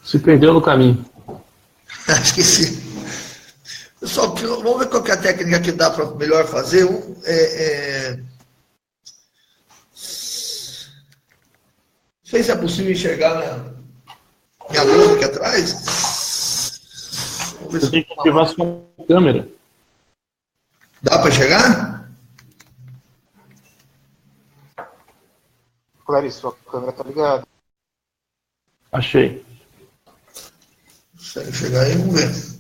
Se perdeu no caminho. Esqueci. Pessoal, vamos ver qual que é a técnica que dá para melhor fazer. Não sei se é possível enxergar minha luz aqui atrás. Você tem que ativar sua câmera. Dá para enxergar? Clarice, sua câmera tá ligada. Achei. Se enxergar aí, vamos ver.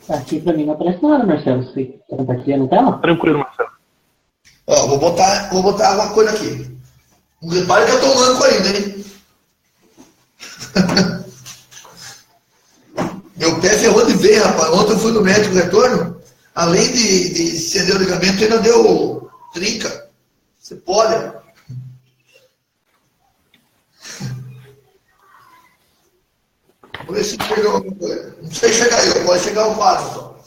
Aqui pra mim não aparece nada, Marcelo. Você tá compartilhando a tela? Tranquilo, Marcelo. Ó, vou botar uma coisa aqui. Repare que eu tô manco ainda, hein? Meu pé ferrou de vez, rapaz. Ontem eu fui no médico retorno. Além de estender o ligamento, ainda deu trinca. Você pode. Vou ver se chegou alguma coisa. Não sei chegar aí, pode chegar o quadro.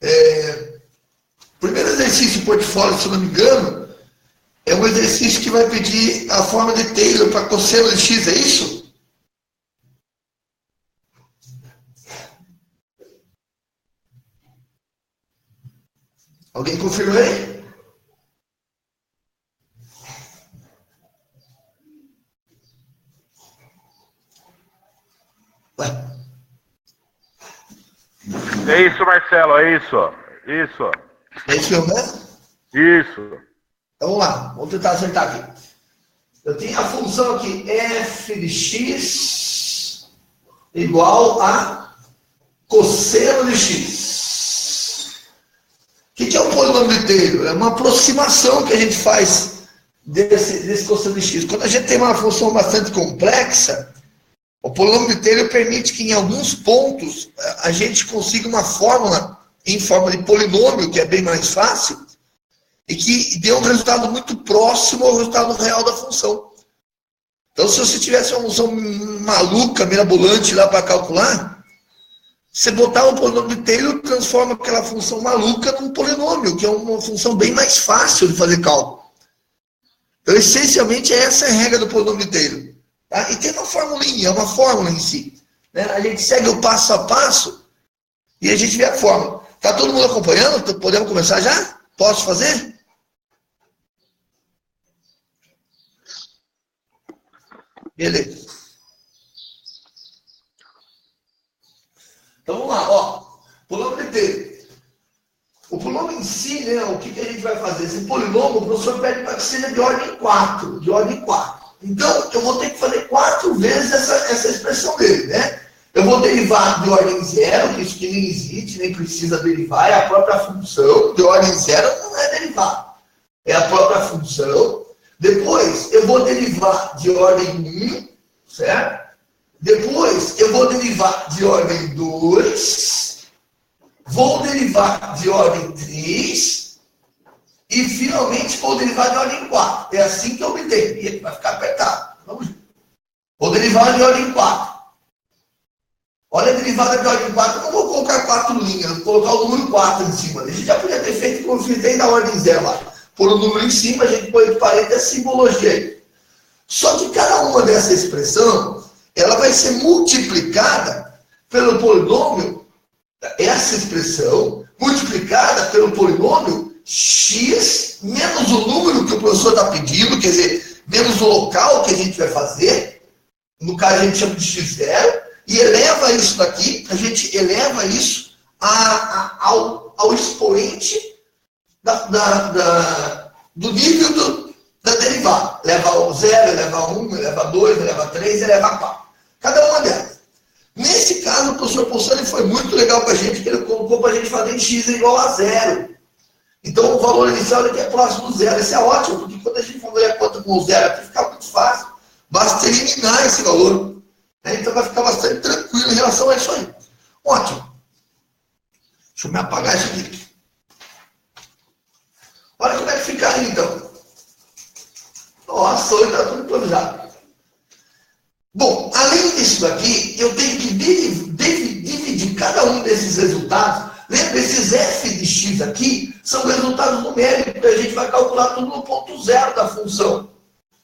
Então. O primeiro exercício do portfólio, se eu não me engano, é um exercício que vai pedir a forma de Taylor para cosseno de X, é isso? Alguém confirma aí? Ué. É isso, Marcelo, é isso. Isso. É isso mesmo, né? Isso. Então vamos lá, vamos tentar acertar aqui. Eu tenho a função aqui, f de x igual a cosseno de x. O que é um polinômio de Taylor? É uma aproximação que a gente faz desse cosseno de x. Quando a gente tem uma função bastante complexa, o polinômio de Taylor permite que em alguns pontos a gente consiga uma fórmula em forma de polinômio, que é bem mais fácil, e que dê um resultado muito próximo ao resultado real da função. Então, se você tivesse uma função maluca, mirabolante lá para calcular, você botar um polinômio de Taylor, transforma aquela função maluca num polinômio, que é uma função bem mais fácil de fazer cálculo. Então, essencialmente, essa é a regra do polinômio de Taylor. Tá? E tem uma formulinha, uma fórmula em si. Né? A gente segue o passo a passo e a gente vê a fórmula. Está todo mundo acompanhando? Podemos começar já? Posso fazer? Beleza. Então vamos lá, ó. Polinômio de Taylor. O polinômio em si, né, o que a gente vai fazer? Esse polinômio, o professor pede para que seja de ordem 4. De ordem 4. Então, eu vou ter que fazer 4 vezes essa expressão dele, né? Eu vou derivar de ordem 0, que isso que nem existe, nem precisa derivar, é a própria função. De ordem 0 não é derivar, é a própria função. Depois, eu vou derivar de ordem 1, certo? Depois, eu vou derivar de ordem 2, vou derivar de ordem 3 e, finalmente, vou derivar de ordem 4. É assim que eu obtenho. E vai ficar apertado. Vamos ver. Vou derivar de ordem 4. Olha a derivada de ordem 4, eu não vou colocar 4 linhas, vou colocar o número 4 em cima. A gente já podia ter feito como eu fiz desde a ordem 0 lá. Pôr o número em cima, a gente põe de parênteses a simbologia aí. Só que cada uma dessa expressão, ela vai ser multiplicada pelo polinômio, essa expressão, multiplicada pelo polinômio x menos o número que o professor está pedindo, quer dizer, menos o local que a gente vai fazer, no caso a gente chama de x0, e eleva isso daqui, a gente eleva isso ao expoente do nível da derivada. Eleva ao 0, eleva a 1, eleva a 2, eleva a 3, eleva a 4. Cada uma delas. Nesse caso, o professor Possani foi muito legal para a gente, porque ele colocou para a gente fazer em x igual a 0. Então, o valor inicial aqui é próximo do 0. Isso é ótimo, porque quando a gente for ver a conta com o 0 aqui, fica muito fácil. Basta eliminar esse valor. Então vai ficar bastante tranquilo em relação a isso aí. Ótimo. Deixa eu me apagar isso aqui. Olha como é que fica aí, então. Nossa, hoje está tudo improvisado. Bom, além disso daqui, eu tenho que dividir cada um desses resultados. Lembra, esses f de x aqui são resultados numéricos, que a gente vai calcular tudo no ponto 0 da função.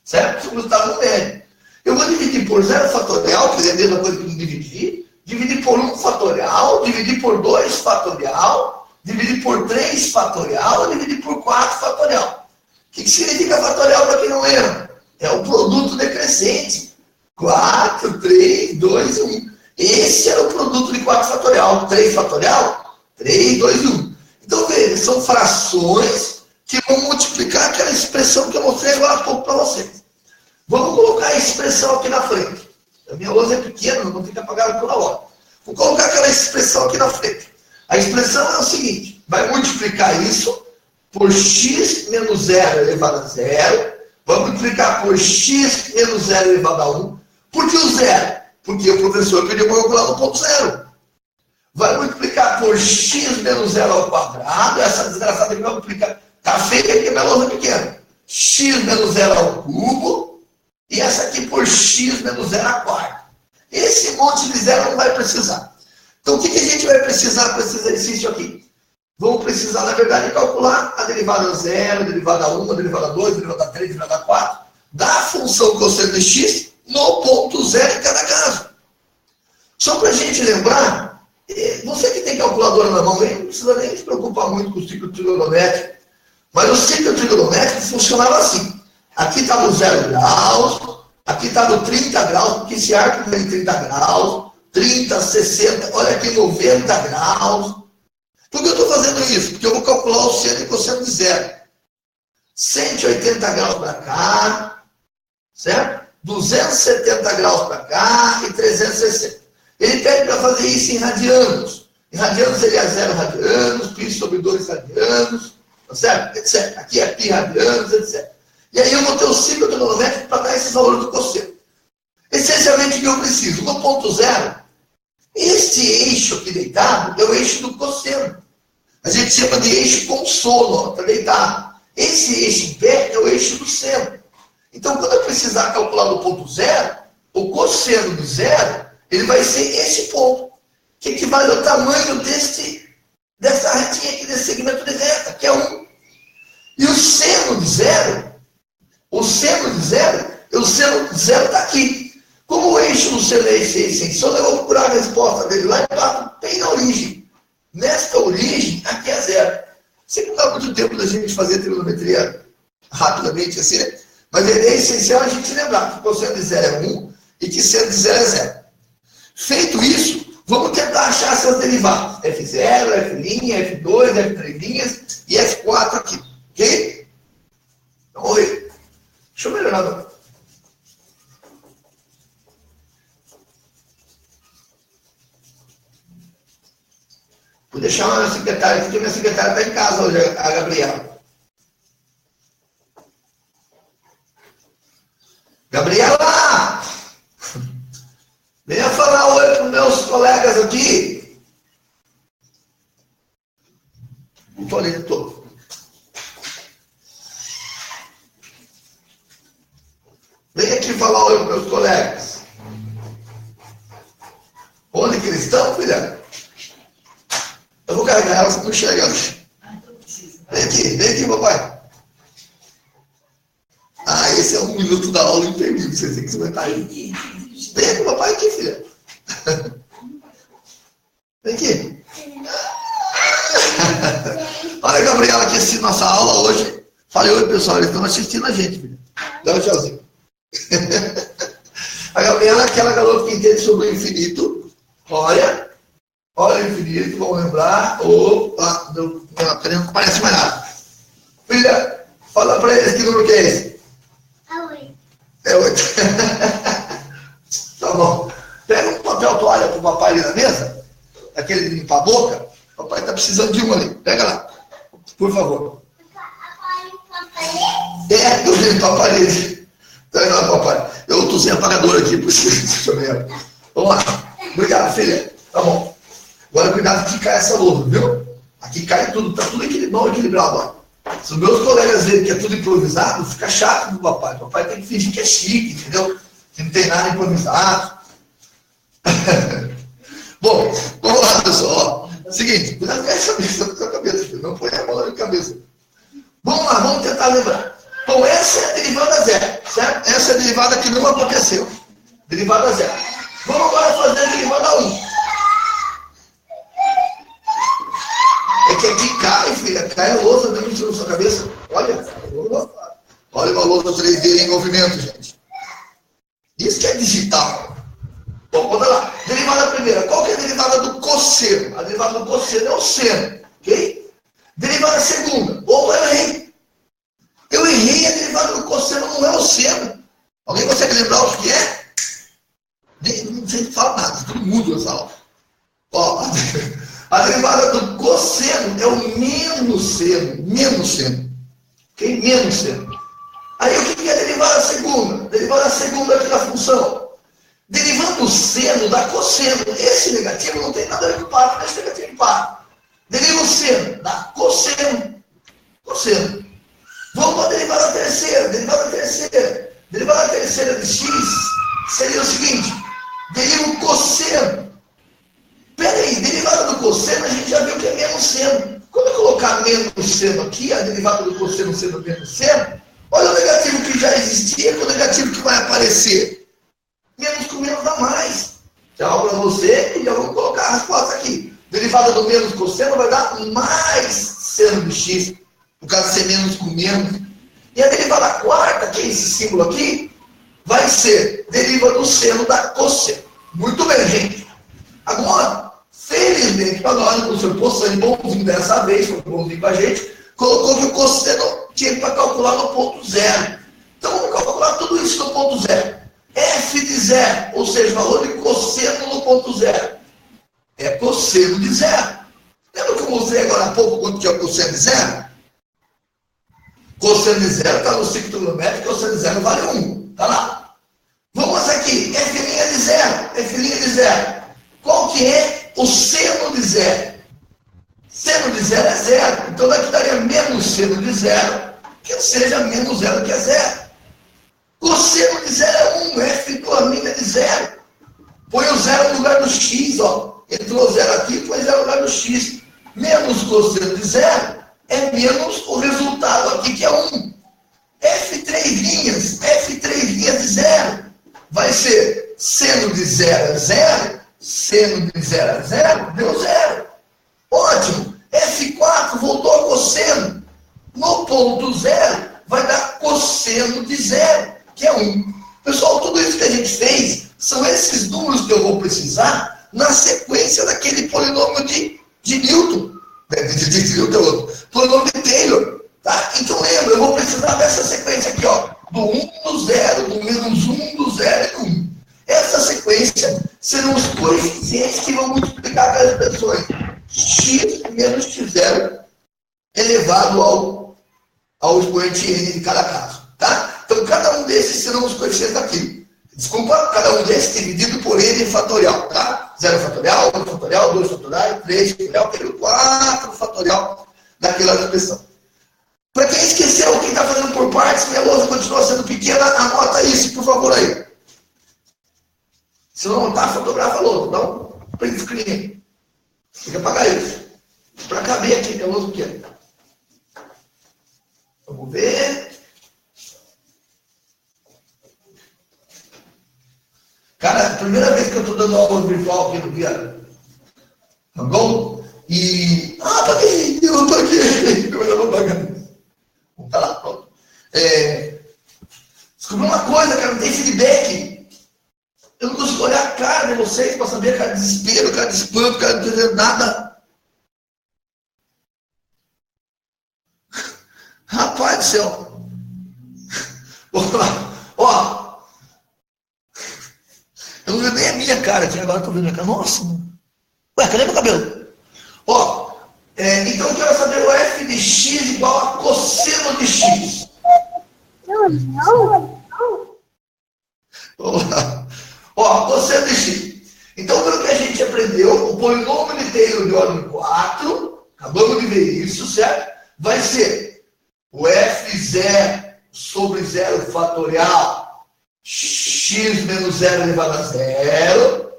Certo? São resultados numéricos. Eu vou dividir por 0 fatorial, que é a mesma coisa que dividir por 1 fatorial, dividir por 2 fatorial, dividir por 3 fatorial, dividir por 4 fatorial. O que significa fatorial para quem não lembra? É o produto decrescente. 4, 3, 2, 1. Esse era o produto de 4 fatorial. 3 fatorial, 3, 2, 1. Então, veja, são frações que vão multiplicar aquela expressão que eu mostrei agora há pouco para vocês. Vamos colocar a expressão aqui na frente. A minha lousa é pequena, não fica apagada toda hora. Vou colocar aquela expressão aqui na frente. A expressão é o seguinte, vai multiplicar isso por x menos 0 elevado a 0. Vamos multiplicar por x menos 0 elevado a 1. Por que o 0? Porque o professor pediu para eu calcular no ponto 0. Vai multiplicar por x menos 0 ao quadrado. Essa desgraçada aqui vai multiplicar. Está feia porque a minha lousa é pequena. X menos 0 ao cubo. E essa aqui por x menos 0 a quarta. Esse monte de zero não vai precisar. Então, o que a gente vai precisar para esse exercício aqui? Vamos precisar, na verdade, calcular a derivada 0, a derivada 1, a derivada 2, a derivada 3, a derivada 4, da função cosseno de x no ponto 0 em cada caso. Só para a gente lembrar, você que tem calculadora na mão, não precisa nem se preocupar muito com o ciclo trigonométrico, mas o ciclo trigonométrico funcionava assim. Aqui está no 0 graus, aqui está no 30 graus, porque esse arco tem 30 graus, 30, 60, olha aqui 90 graus. Por que eu estou fazendo isso? Porque eu vou calcular o seno e cosseno de 0. 180 graus para cá, certo? 270 graus para cá e 360. Ele pede para fazer isso em radianos. Em radianos ele é 0 radianos, π sobre 2 radianos, tá certo? Etc. Aqui é π radianos, etc. E aí eu vou ter o ciclo trigonométrico para dar esses valores do cosseno. Essencialmente, o que eu preciso? No ponto 0, este eixo aqui deitado é o eixo do cosseno. A gente chama de eixo consolo, está deitado. Esse eixo em pé é o eixo do seno. Então, quando eu precisar calcular no ponto 0, o cosseno de 0, ele vai ser esse ponto, que equivale ao tamanho dessa retinha aqui, desse segmento de reta, que é 1. E o seno de 0, o seno de 0 está aqui. Como o eixo do seno é esse extensão, eu vou procurar a resposta dele lá embaixo, bem na origem. Nesta origem, aqui é 0. Sei que não dá muito tempo da gente fazer a trigonometria rapidamente assim, né? Mas é essencial a gente lembrar que o cosseno de 0 é 1 e que seno de 0 é 0. Feito isso, vamos tentar achar essas derivadas. F0, F', F2, F3' e F4 aqui. Ok? Então, vamos ver. Deixa eu melhorar. Vou deixar uma secretária aqui, porque minha secretária está em casa hoje, a Gabriela. Gabriela! Venha falar oi para os meus colegas aqui. Não estou ali, estou. Venha aqui falar oi para os meus colegas. Onde que eles estão, filha? Eu vou carregar ela, você não enxerga. Vem aqui, papai. Ah, esse é 1 minuto da aula imperdível. Você tem que aguentar aí. Vem aqui, papai, aqui, filha. Vem aqui. Olha a Gabriela aqui assistindo nossa aula hoje. Falei, oi, pessoal, eles estão assistindo a gente, filha. Dá um tchauzinho. A Gabriela é aquela garota que entende sobre o infinito. Olha o infinito, vamos lembrar. Opa, não aparece mais nada. Filha, fala para eles que número que é esse. É 8. Tá bom. Pega um papel toalha pro papai ali na mesa. Aquele de limpar a boca. O papai tá precisando de um ali. Pega lá. Por favor. É, eu vim limpar a parede. Pega lá, papai. Eu tô sem apagador aqui, por isso. Vamos lá. Obrigado, filha. Tá bom. Agora cuidado que cai essa lousa, viu? Aqui cai tudo, tá tudo equilibrado, ó. Se os meus colegas verem que é tudo improvisado, fica chato pro papai. O papai tem que fingir que é chique, entendeu? Que não tem nada improvisado. Bom, vamos lá, pessoal. Ó. Seguinte, cuidado com essa cabeça, filho. Não põe a mão na minha cabeça. Vamos lá, vamos tentar lembrar. Bom, essa é a derivada zero, certo? Essa é a derivada que não aconteceu. Derivada zero. Vamos agora fazer a derivada 1. É que aqui cai, filha, cai a lousa dentro da sua cabeça. Olha uma lousa 3D em movimento, gente. Isso que é digital. Bom, bota lá. Derivada primeira. Qual que é a derivada do cosseno? A derivada do cosseno é o seno, ok? Derivada segunda. Opa, eu errei. Eu errei, a derivada do cosseno não é o seno. Alguém consegue lembrar o que é? Não sei se fala nada, todo mundo vai falar. Ó, a derivada do cosseno é o menos seno. Menos seno. Ok? Menos seno. Aí o que é a derivada segunda? Derivada segunda aqui da função. Derivando o seno dá cosseno. Esse negativo não tem nada a ver com par, mas esse negativo par. Deriva o seno, dá cosseno. Cosseno. Vamos para a derivada terceira. Derivada terceira. Derivada terceira de x seria o seguinte. Deriva o cosseno. Pera aí, derivada do cosseno a gente já viu que é menos seno. Quando eu colocar menos seno aqui, a derivada do cosseno sendo menos seno, olha o negativo que já existia com o negativo que vai aparecer. Menos com menos dá mais. Tchau para você e já vamos colocar a resposta aqui. Derivada do menos cosseno vai dar mais seno de x, por causa de ser menos com menos. E a derivada quarta, que é esse símbolo aqui, vai ser deriva do seno da cosseno. Muito bem, gente. Agora, felizmente para nós, o professor Poçani, bonzinho dessa vez, foi bonzinho com a gente, colocou que o cosseno tinha para calcular no ponto zero. Então vamos calcular tudo isso no ponto zero. F de zero, ou seja, valor de cosseno no ponto zero. É cosseno de zero. Lembra que eu mostrei agora há pouco quanto que é o cosseno de zero? Cosseno de zero está no ciclo trigonométrico, cosseno de zero vale 1. Está lá. Vamos aqui, F' de zero. F' de zero. Qual que é o seno de zero? Seno de zero é zero. Então daqui daria menos seno de zero, que seja menos zero que é zero. Cosseno de zero é 1, F do amigo é de zero. Põe o zero no lugar do x, ó. Entrou zero aqui, põe zero no lugar do x. Menos cosseno de zero é menos o resultado aqui, que é 1. F3 linhas de zero vai ser seno de zero é zero, seno de zero é zero, deu zero. Ótimo. F4 voltou a cosseno. No ponto zero vai dar cosseno de zero, que é 1. Pessoal, tudo isso que a gente fez são esses números que eu vou precisar na sequência daquele polinômio de Newton. De Newton é outro. Polinômio de Taylor. Tá? Então lembra, eu vou precisar dessa sequência aqui, ó. Do 1 do 0, do menos 1 do 0 e do 1. Essa sequência serão os coeficientes que vão multiplicar aquelas expressões. X menos x0 elevado ao expoente n de cada caso. Tá? Então, cada um desses serão os coeficientes daqui. Desculpa, cada um desses dividido por n fatorial. Tá? 0 fatorial, 1 fatorial, 2 fatorial, 3 fatorial, 4 fatorial daquela expressão. Para quem esqueceu, quem está fazendo por partes, minha lousa continua sendo pequena, anota isso, por favor, aí. Se não anotar, fotografa a lousa. Dá um print screen. Tem que apagar isso. Para caber aqui, minha lousa pequena. Vamos ver. Cara, a primeira vez que eu estou dando aula virtual aqui no Guia. Tá bom? E... Ah, apaguei! Eu apaguei! Eu não apaguei. Tá lá, pronto. Descobri uma coisa, cara, não tem feedback. Eu não consigo olhar a cara de vocês para saber a cara de desespero, a cara de espanto, a cara de não entender nada. Rapaz do céu. Ó. Eu não vejo nem a minha cara aqui, agora eu tô vendo a cara. Nossa, mano. Ué, cadê meu cabelo? Ó. Então eu quero saber o f de x igual a cosseno de x. Não. Ó, cosseno de x. Então, pelo que a gente aprendeu, o polinômio de Taylor de ordem 4, acabamos de ver isso, certo? Vai ser o f0 sobre 0 fatorial, x menos 0 elevado a 0,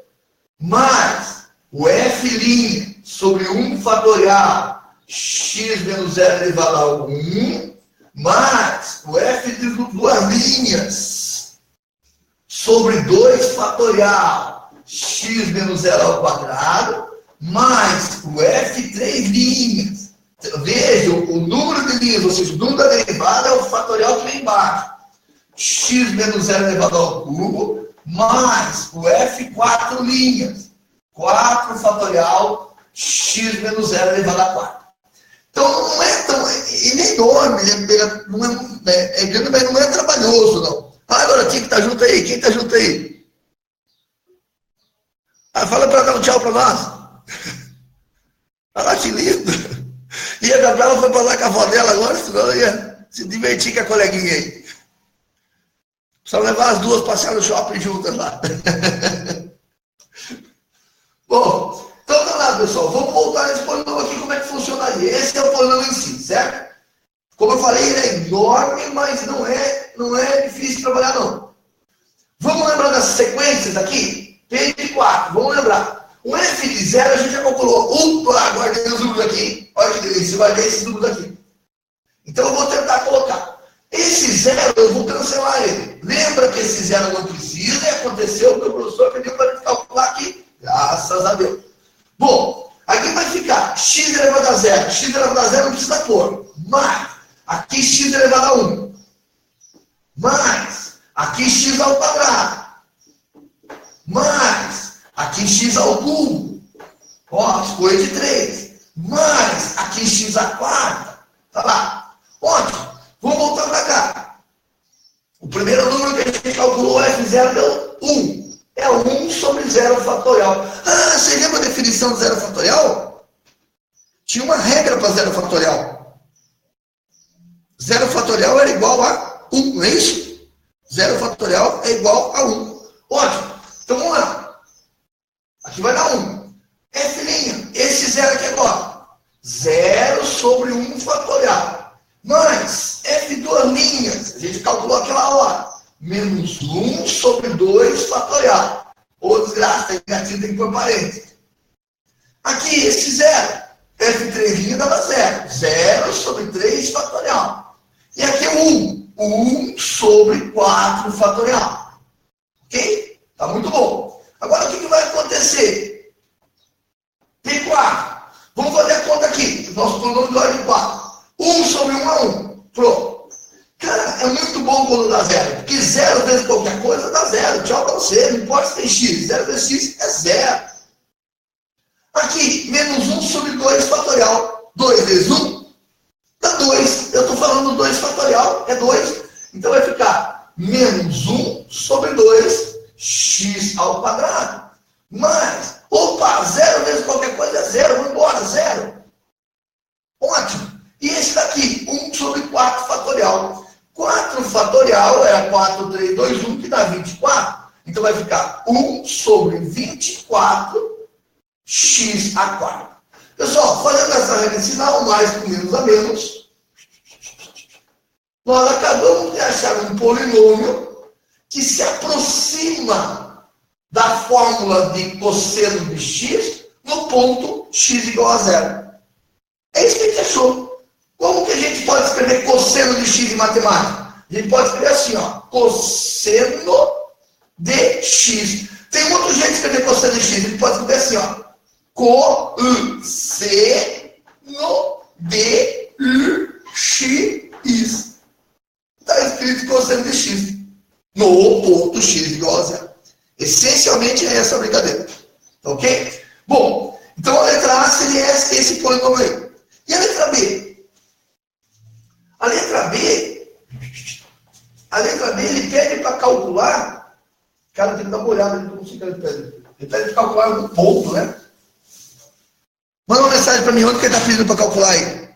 mais o f' sobre 1 fatorial, x menos 0 elevado a 1, mais o f de linhas sobre 2 fatorial x menos 0 ao quadrado mais o f 3 linhas. Vejam, o número de linhas, ou seja, o número da derivada é o fatorial que vem embaixo. X menos 0 elevado ao cubo, mais o f 4 linhas. 4 fatorial, x menos 0 elevado a 4. Então, não é tão... Ele é enorme, é grande, mas não é trabalhoso, não. Agora, quem que tá junto aí? Quem tá junto aí? Fala para dar um tchau para nós. Olha lá que lindo. E a Gabriela foi para lá com a avó dela agora, senão ia se divertir com a coleguinha aí. Só levar as duas passear no shopping juntas lá. Bom, então tá lá, pessoal. Vamos voltar nesse polinômio aqui, como é que funcionaria. Esse é o polinômio em si, certo? Como eu falei, ele é enorme, mas não é difícil de trabalhar, não. Vamos lembrar das sequências aqui? P de 4, vamos lembrar. O f de 0 a gente já calculou. Guardei os números aqui. Olha que delícia, vai ver esses números aqui. Então eu vou tentar colocar. Esse 0, eu vou cancelar ele. Lembra que esse 0 não precisa e aconteceu o que o professor pediu para a gente calcular aqui. Graças a Deus. Bom, aqui vai ficar x elevado a 0. X elevado a 0 não precisa pôr. Mais, aqui x elevado a 1. Mais, aqui x ao quadrado. Mais, aqui x ao cubo. Ó, escolha de 3. Mais, aqui x à quarta. Tá lá. Ótimo. Vamos voltar para cá. O primeiro número que a gente calculou, f0, deu 1. É 1 sobre 0 fatorial. Você lembra a definição de 0 fatorial? Tinha uma regra para 0 fatorial. 0 fatorial era igual a 1, não é isso? 0 fatorial é igual a 1. Ótimo. Então vamos lá. Aqui vai dar 1. F', esse 0 aqui agora. 0 sobre 1 fatorial. Mais F2 linhas. A gente calculou aquela hora. Menos 1 sobre 2 fatorial. Ou desgraça, negativo tem que pôr parênteses. Aqui, esse 0. F3' dava 0. 0 sobre 3 fatorial. E aqui é 1. 1 sobre 4 fatorial. Ok? Tá muito bom. Agora, o que vai acontecer? P4. Vamos fazer a conta aqui. Nosso polinômio de ordem 4. 1 sobre 1 é 1. Pronto. Cara, é muito bom quando dá 0. Porque 0 vezes qualquer coisa dá 0. Tchau pra você. Não importa se tem x. 0 vezes x é 0. Aqui, menos 1 sobre 2 fatorial. 2 vezes 1 dá 2. Eu estou falando 2 fatorial. É 2. Então vai ficar menos 1 sobre 2 x ao quadrado. Mais, opa, 0 vezes qualquer coisa é 0. Vamos embora, 0. Ótimo. E esse daqui, 1 sobre 4 fatorial. 4 fatorial é 4, 3, 2, 1, que dá 24. Então vai ficar 1 sobre 24 x a 4. Pessoal, fazendo essa regra de sinal, mais com menos a menos, nós acabamos de achar um polinômio que se aproxima da fórmula de cosseno de x no ponto x igual a 0. É isso que a gente achou. Como que a gente pode escrever cosseno de x em matemática? A gente pode escrever assim, ó, cosseno de x. Tem um outro jeito de escrever cosseno de x. A gente pode escrever assim, ó, cosseno de x. Está escrito cosseno de x no ponto x igual a 0. Essencialmente é essa a brincadeira. Ok? Bom, então a letra A seria esse polinômio aí. E a letra B? A letra B, ele pede para calcular. Cara, tem que dar uma olhada no que ele pede. Ele pede para calcular um ponto, né? Manda uma mensagem para mim, onde que ele está pedindo para calcular aí?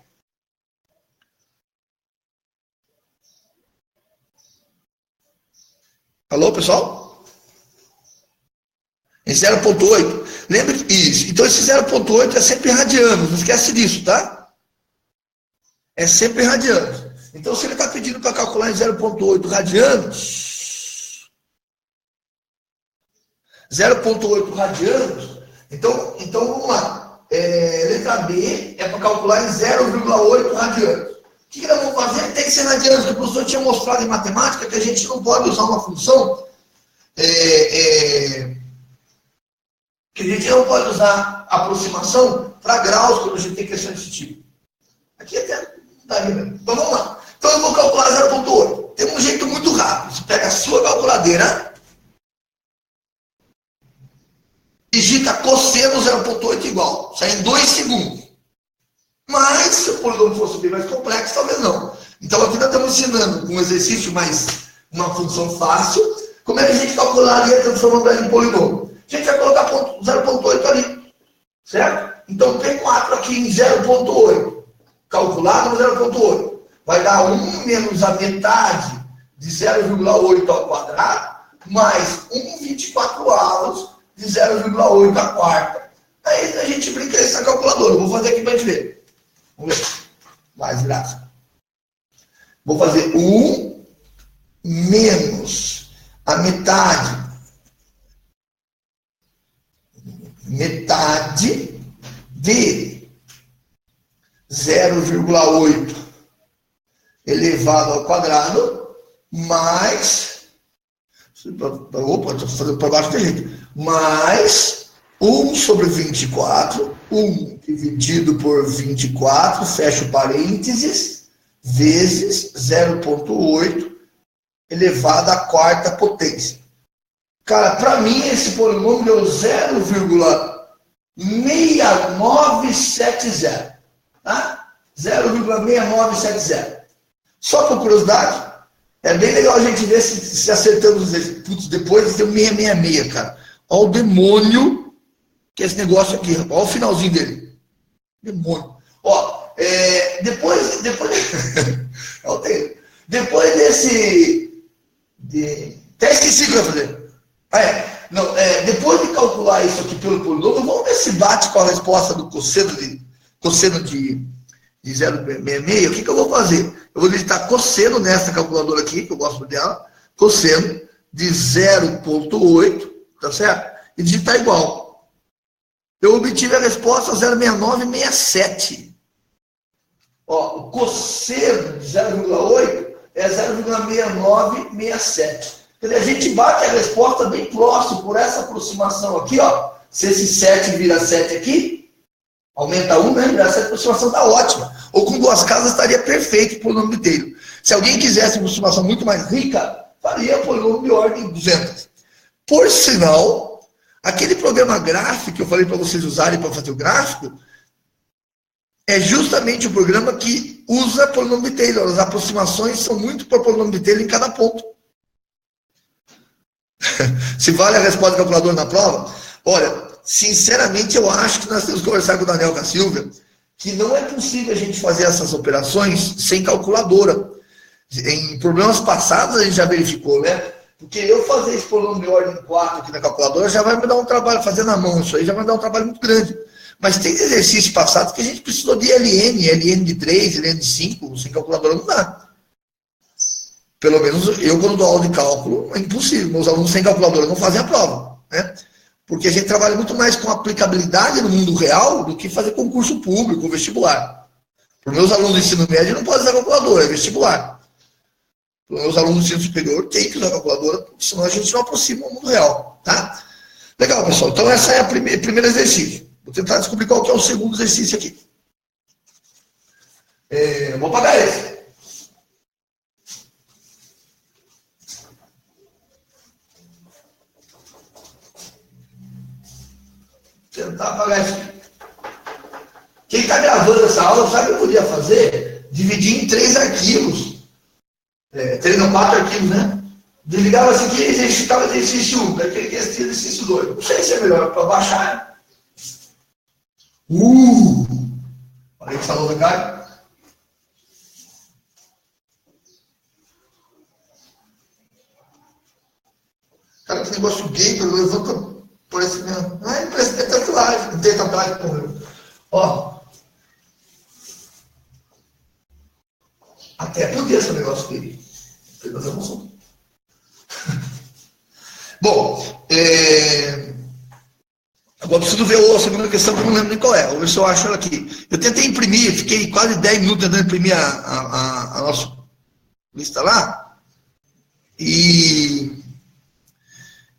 Alô, pessoal? Em 0,8. Lembra que isso. Então esse 0,8 é sempre radianos. Não esquece disso, tá? É sempre radianos. Então, se ele está pedindo para calcular em 0,8 radianos, 0,8 radianos, então vamos lá. Letra B é para calcular em 0,8 radianos. O que nós vamos fazer? Tem que ser na dinâmica que o professor tinha mostrado em matemática, que a gente não pode usar uma função, que a gente não pode usar aproximação para graus quando a gente tem questão desse tipo. Aqui até não daria mesmo. Então vamos lá. Então eu vou calcular 0,8. Tem um jeito muito rápido. Você pega a sua calculadeira, digita cosseno 0,8 igual. Sai em 2 segundos. Mas, se o polínômio fosse bem mais complexo, talvez não. Então aqui nós estamos ensinando um exercício mais, uma função fácil, como é que a gente calcularia transformando ela em polínômio. A gente vai colocar 0,8 ali. Certo? Então P4 aqui em 0,8. Calculado no 0,8. Vai dar 1 menos a metade de 0,8 ao quadrado, mais 1,24 de 0,8 à quarta. Aí a gente brinca isso na calculadora. Eu vou fazer aqui para a gente ver. Vamos ver. Mais graça. Vou fazer 1 menos a metade de 0,8 elevado ao quadrado, mais, opa, estou fazendo para baixo, tem jeito, mais 1 sobre 24, 1 dividido por 24, fecho parênteses, vezes 0,8 elevado à quarta potência. Cara, para mim esse polinômio deu 0,6970. Tá? 0,6970. Só por curiosidade, é bem legal a gente ver se acertamos. Putz, depois tem um 666, cara. Olha o demônio que é esse negócio aqui. Olha o finalzinho dele. Demônio. Ó, depois depois desse... Até esqueci o que eu ia fazer. Depois de calcular isso aqui pelo polinômio, vamos ver se bate com a resposta do cosseno de 0,66. O que eu vou fazer? Eu vou digitar cosseno nessa calculadora aqui, que eu gosto dela, cosseno de 0,8, tá certo? E digitar igual. Eu obtive a resposta 0,6967. Ó, o cosseno de 0,8 é 0,6967. Quer dizer, a gente bate a resposta bem próximo por essa aproximação aqui, ó. Se esse 7 vira 7 aqui, aumenta 1, né? Vira 7, a aproximação está ótima. Ou com duas casas estaria perfeito o polinômio inteiro. Se alguém quisesse uma aproximação muito mais rica, faria polinômio de ordem 200. Por sinal, aquele programa gráfico que eu falei para vocês usarem para fazer o gráfico, é justamente o programa que usa polinômio de Taylor. As aproximações são muito por polinômio de Taylor em cada ponto. Se vale a resposta do calculador na prova, olha, sinceramente eu acho que nós temos que conversar com o Daniel Silva, que não é possível a gente fazer essas operações sem calculadora. Em problemas passados a gente já verificou, né? Porque eu fazer esse polinômio de ordem 4 aqui na calculadora já vai me dar um trabalho, fazer na mão isso aí já vai me dar um trabalho muito grande. Mas tem exercícios passados que a gente precisou de LN de 3, LN de 5, sem calculadora não dá. Pelo menos eu, quando dou aula de cálculo, é impossível. Meus alunos sem calculadora não fazem a prova, né? Porque a gente trabalha muito mais com aplicabilidade no mundo real do que fazer concurso público, vestibular. Para os meus alunos do ensino médio não pode usar calculadora, é vestibular. Para os meus alunos do ensino superior tem que usar calculadora, porque senão a gente não aproxima o mundo real, tá? Legal, pessoal. Então essa é a primeiro exercício. Vou tentar descobrir qual que é o segundo exercício aqui. Vou apagar esse. Tentar apagar isso. Quem está gravando essa aula sabe o que eu podia fazer? Dividir em 3 arquivos. 3 ou 4 arquivos, né? Desligava esse aqui e exercitava exercício 1. Daquele que assistia exercício 2. Não sei se é melhor para baixar. Olha que salão da cara. Cara, que negócio gay, levanta. Parece mesmo. Parece que tem tatuagem. Não tem tatuagem, porra. Ó. Até podia ser um negócio dele. Bom, Agora preciso ver a segunda questão que eu não lembro nem qual é. Vou ver se eu acho ela aqui. Eu tentei imprimir, fiquei quase 10 minutos tentando imprimir a nossa lista lá. E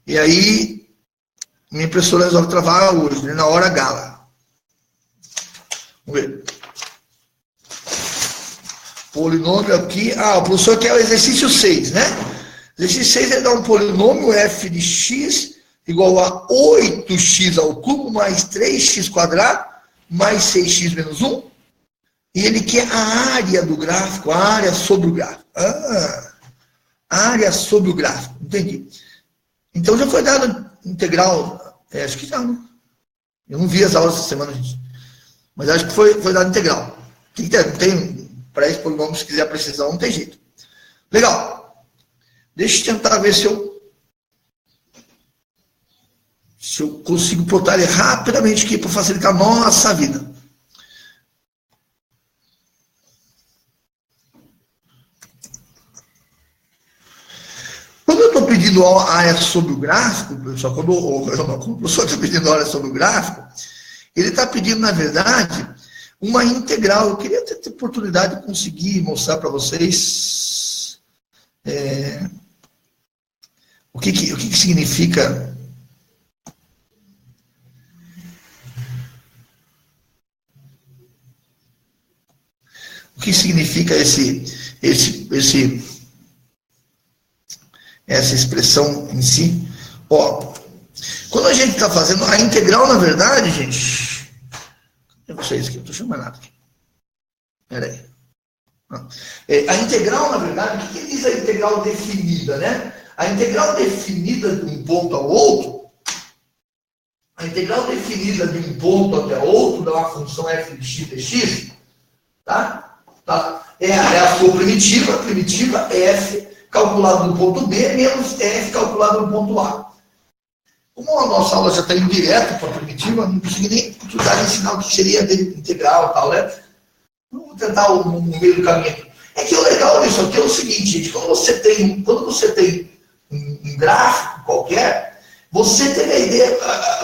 aí, minha impressora resolve travar hoje, né, na hora H. Vamos ver. Polinômio aqui. O professor quer o exercício 6, né? Exercício 6 é dar um polinômio f de x igual a 8x ao cubo mais 3x quadrado mais 6x menos 1. E ele quer a área do gráfico, a área sobre o gráfico. Área sobre o gráfico. Entendi. Então já foi dado integral. Acho que já, né? Eu não vi as aulas essa semana, gente. Mas acho que foi dado integral. Não tem, para esse polinômio, se quiser precisão, não tem jeito. Legal. Deixa eu tentar ver se eu consigo botar ele rapidamente aqui para facilitar a nossa vida. Quando eu estou pedindo a área sobre o gráfico, pessoal, quando o professor está pedindo a área sobre o gráfico, ele está pedindo, na verdade, uma integral. Eu queria ter oportunidade de conseguir mostrar para vocês o que significa. O que significa essa expressão em si? Quando a gente está fazendo a integral, na verdade, gente, eu não sei isso aqui, eu estou chamando nada aqui. Espera aí. A integral, na verdade, o que diz a integral definida, né? A integral definida de um ponto ao outro, a integral definida de um ponto até outro, da uma função f de x dx, tá? É a sua primitiva. A primitiva é f calculado no ponto B menos f calculado no ponto A. Como a nossa aula já está indo direto para a primitiva, não consegui nem estudar e ensinar o que seria integral e tal, né? Vamos tentar no meio do caminho aqui. É que o legal disso aqui é o seguinte, gente, quando você tem um gráfico qualquer, você tem a ideia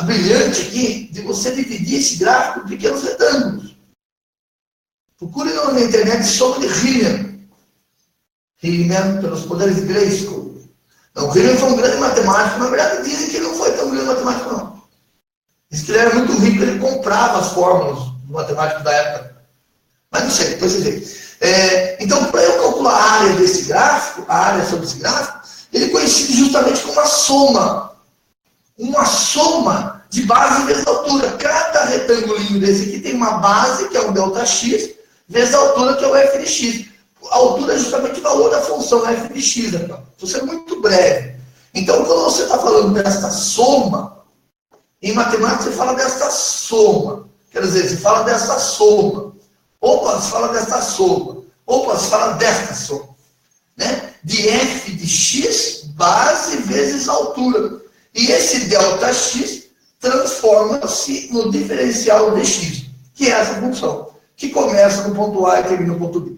brilhante aqui de você dividir esse gráfico em pequenos retângulos. Procure na internet soma de Riemann. Riemann pelos poderes de Grayskull. Não, Riemann foi um grande matemático, mas na verdade dizem que ele não foi tão grande matemático, não. Dizem que ele era muito rico, ele comprava as fórmulas do matemático da época. Mas não sei, depois você vê. Então, para eu calcular a área desse gráfico, a área sobre esse gráfico, ele é conhecido justamente como uma soma. Uma soma de base vezes altura. Cada retângulo desse aqui tem uma base, que é um ΔX, vezes a altura, que é o f de x. A altura é justamente o valor da função f de x. Então. Estou sendo muito breve. Então, quando você está falando desta soma, em matemática você fala desta soma. Quer dizer, você fala desta soma. Opa, você fala desta soma. Opa, você fala desta soma. Né? De f de x, base vezes altura. E esse ΔX transforma-se no diferencial de x, que é essa função, que começa no ponto A e termina no ponto B.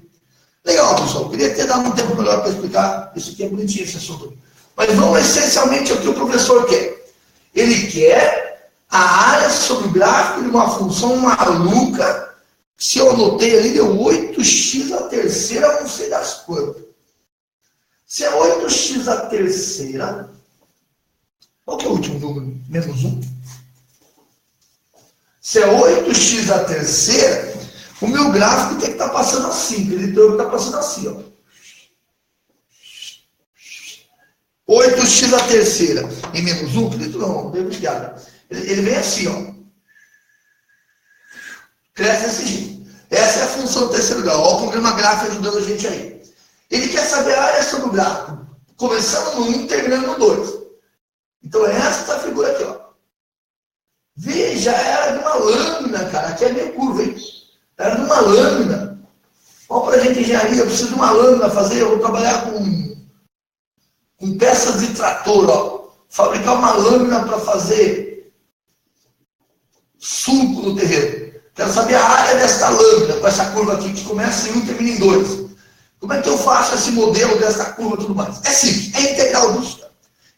Legal, pessoal. Eu queria ter dado um tempo melhor para explicar. Isso aqui é bonitinho, esse assunto. Mas vamos essencialmente ao que o professor quer. Ele quer a área sobre o gráfico de uma função maluca. Se eu anotei ali, deu 8x à terceira, não sei das quantas. Se é 8x à terceira, qual que é o último número? Menos 1. Se é 8x à terceira, o meu gráfico tem que estar passando assim. Ele está passando assim, ó. 8x à terceira em menos 1, acredito não, deu piada. Ele vem assim, ó. Cresce assim, jeito. Essa é a função do terceiro grau. Olha o programa gráfico ajudando a gente aí. Ele quer saber a área sobre o gráfico, começando no 1 e terminando no 2. Então, essa figura aqui, ó. Veja, era de uma lâmina, cara. Aqui é meio curva, hein? Era de uma lâmina. Olha pra gente engenharia, eu preciso de uma lâmina fazer, eu vou trabalhar com peças de trator, ó. Fabricar uma lâmina para fazer sulco no terreno. Quero saber a área desta lâmina, com essa curva aqui, que começa em 1 e termina em 2. Como é que eu faço esse modelo dessa curva e tudo mais? É simples, é integral disso.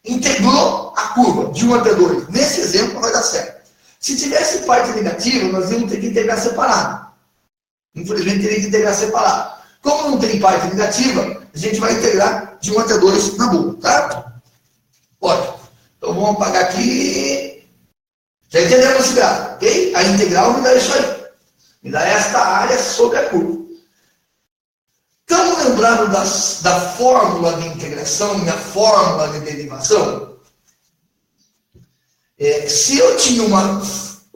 Integrou a curva de 1 até 2. Nesse exemplo vai dar certo. Se tivesse parte negativa, nós íamos ter que integrar separado. Infelizmente, teria que integrar separado. Como não tem parte negativa, a gente vai integrar de 1 até 2 na boa, tá? Ótimo. Então, vamos apagar aqui. Já entendemos esse gráfico, ok? A integral me dá isso aí. Me dá esta área sobre a curva. Estamos lembrando da fórmula de integração e a fórmula de derivação? Se eu tinha uma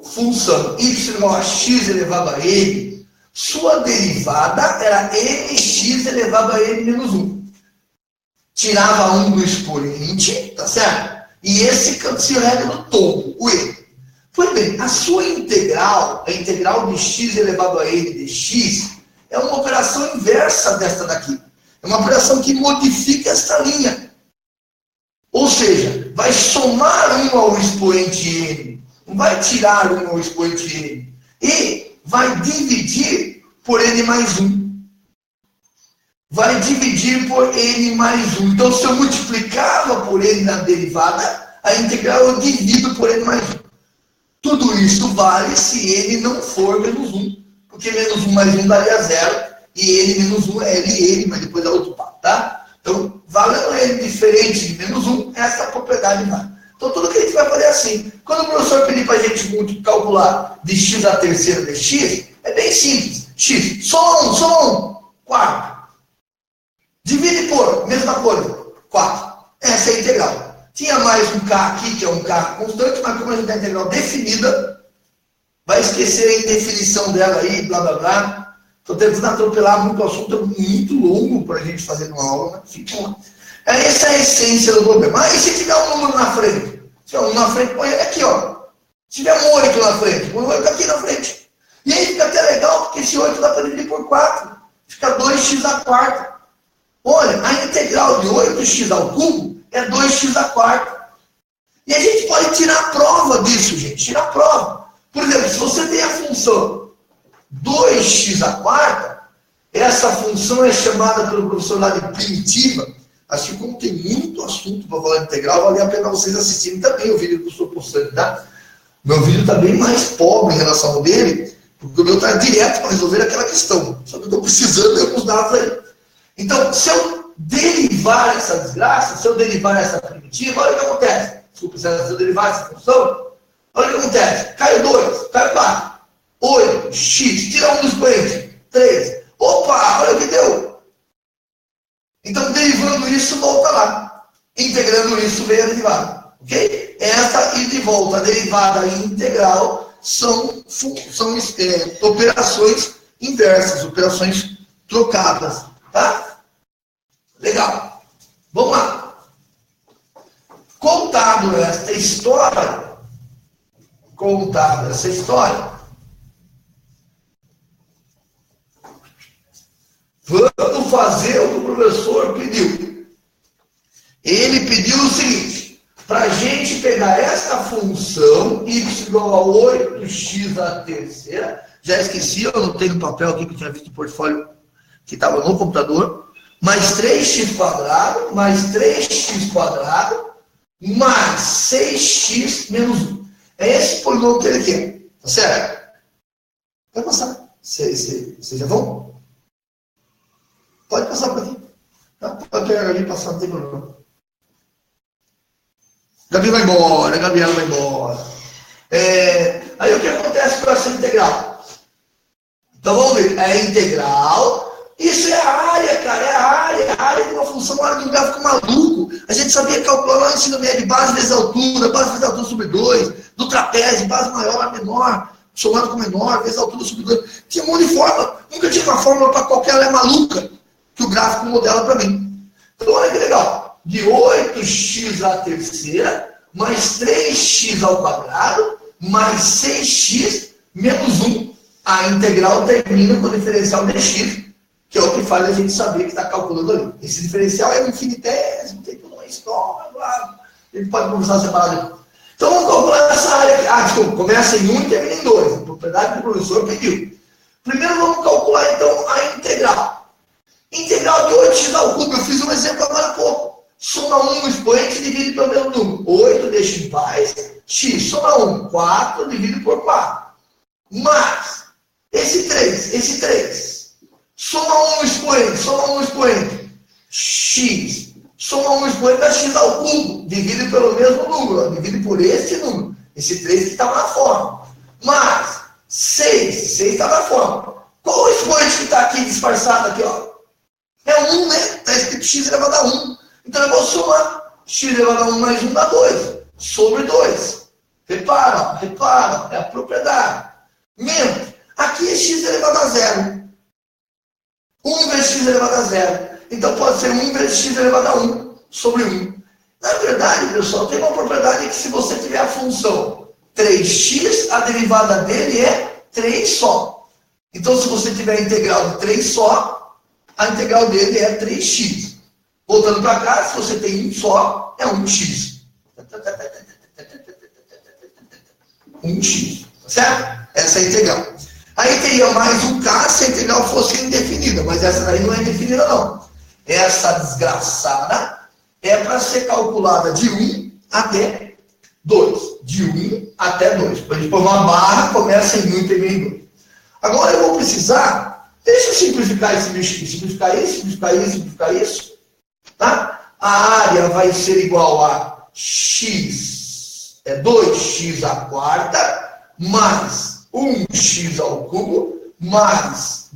função y igual a x elevado a n, sua derivada era mx elevado a n menos 1. Tirava 1 do expoente, tá certo? E esse se rega no tombo, o e. Pois bem, a sua integral, a integral de x elevado a n de x, é uma operação inversa desta daqui. É uma operação que modifica esta linha. Ou seja, vai somar 1 ao expoente n, não vai tirar 1 ao expoente n, e vai dividir por n mais 1. Vai dividir por n mais 1. Então, se eu multiplicava por n na derivada, a integral eu divido por n mais 1. Tudo isso vale se n não for menos 1. Porque menos 1 mais 1 daria 0. E n menos 1 é l e n, mas depois é outro passo, tá? Então, valendo n diferente de menos 1, essa propriedade vale. Então, tudo que a gente vai fazer é assim. Quando o professor pedir para a gente calcular de x à terceira de x, é bem simples. X, só 1, quarto. Divide por, mesma coisa, 4. Essa é a integral. Tinha mais um k aqui, que é um k constante, mas como a gente tem a integral definida, vai esquecer a indefinição dela aí, blá blá blá. Estou tentando atropelar muito o assunto, é muito longo para a gente fazer numa aula, né? Fica lá. Essa é a essência do problema. E se tiver um número na frente? Se tiver um na frente, põe ele aqui, ó. Se tiver um 8 na frente, põe o 8 aqui na frente. E aí fica até legal, porque esse 8 dá para dividir por 4. Fica 2x à quarta. Olha, a integral de 8x ao cubo é 2x à quarta. E a gente pode tirar a prova disso, gente. Tirar a prova. Por exemplo, se você tem a função 2x à quarta, essa função é chamada pelo professor lá de primitiva. Assim como tem muito assunto para falar de integral, vale a pena vocês assistirem também o vídeo que eu estou postando, tá? Meu vídeo está bem mais pobre em relação ao dele, porque o meu está direto para resolver aquela questão. Só que eu estou precisando de alguns dados aí. Então, se eu derivar essa desgraça, se eu derivar essa primitiva, olha o que acontece. Desculpa, se eu derivar essa função, olha o que acontece. Caiu 2, caiu 4, 8, x, tira 1 dos expoentes, 3. Opa, olha o que deu. Então, derivando isso, volta lá. Integrando isso, vem a derivada. Ok? Essa e de volta, a derivada e integral são operações inversas, operações trocadas. Tá? Legal. Vamos lá. Contado essa história, vamos fazer o que o professor pediu. Ele pediu o seguinte, para a gente pegar essa função y igual a 8x à terceira, já esqueci, eu anotei no papel aqui que eu tinha visto no portfólio que estava no computador, mais 3x quadrado, mais 3x quadrado, mais 6x menos 1. É esse polinômio que ele quer, tá certo? Vai passar. Vocês já vão? Pode passar por aqui. Pode pegar ali e passar, não tem problema. Gabi vai embora, Gabriela vai embora. Aí o que acontece com essa integral? Então vamos ver, é a integral. Isso é a área, cara, é a área de uma função, uma área de um gráfico maluco. A gente sabia calcular lá no ensino médio, base vezes altura sobre 2, do trapézio, base maior, menor, somado com menor, vezes altura sobre 2. Tinha um monte de fórmula, nunca tinha uma fórmula para qualquer área maluca que o gráfico modela para mim. Então olha que legal, de 8x à terceira, mais 3x ao quadrado, mais 6x menos 1. A integral termina com o diferencial de x, que é o que faz a gente saber que está calculando ali. Esse diferencial é um infinitésimo, tem toda uma história, a gente pode conversar separado. Então vamos calcular essa área. Desculpa, começa em 1 e termina em 2. A propriedade que o professor pediu. Primeiro vamos calcular então a integral. Integral de 8x ao cubo, eu fiz um exemplo agora há pouco. Soma 1 no expoente e divide dividido pelo mesmo número. 8 deixa em paz. X, soma 1. 4 dividido por 4. Mais esse 3. Soma 1 expoente. X. Soma 1 expoente a x ao cubo. Divide pelo mesmo número. Ó. Divide por este número. Esse 3 que estava na forma. Mais 6. 6 está na forma. Qual o expoente que está aqui disfarçado aqui, ó? É 1, né? Está escrito x elevado a 1. Então eu vou somar. X elevado a 1 mais 1 dá 2. Sobre 2. Repara, é a propriedade. Menos. Aqui é x elevado a 0. 1 vezes x elevado a 0. Então pode ser 1 vezes x elevado a 1 sobre 1. Na verdade, pessoal, tem uma propriedade que se você tiver a função 3x, a derivada dele é 3 só. Então se você tiver a integral de 3 só, a integral dele é 3x. Voltando para cá, se você tem 1 só, é 1x. 1x. Certo? Essa é a integral. Aí teria mais um k se a integral fosse indefinida, mas essa daí não é indefinida não. Essa desgraçada é para ser calculada de 1 até 2. De 1 até 2. Depois a gente põe uma barra, começa em 1 e termina em 2. Agora eu vou precisar, deixa eu simplificar esse bichinho, simplificar isso. Tá? A área vai ser igual a x, 2x à quarta, mais 1x ao cubo, mais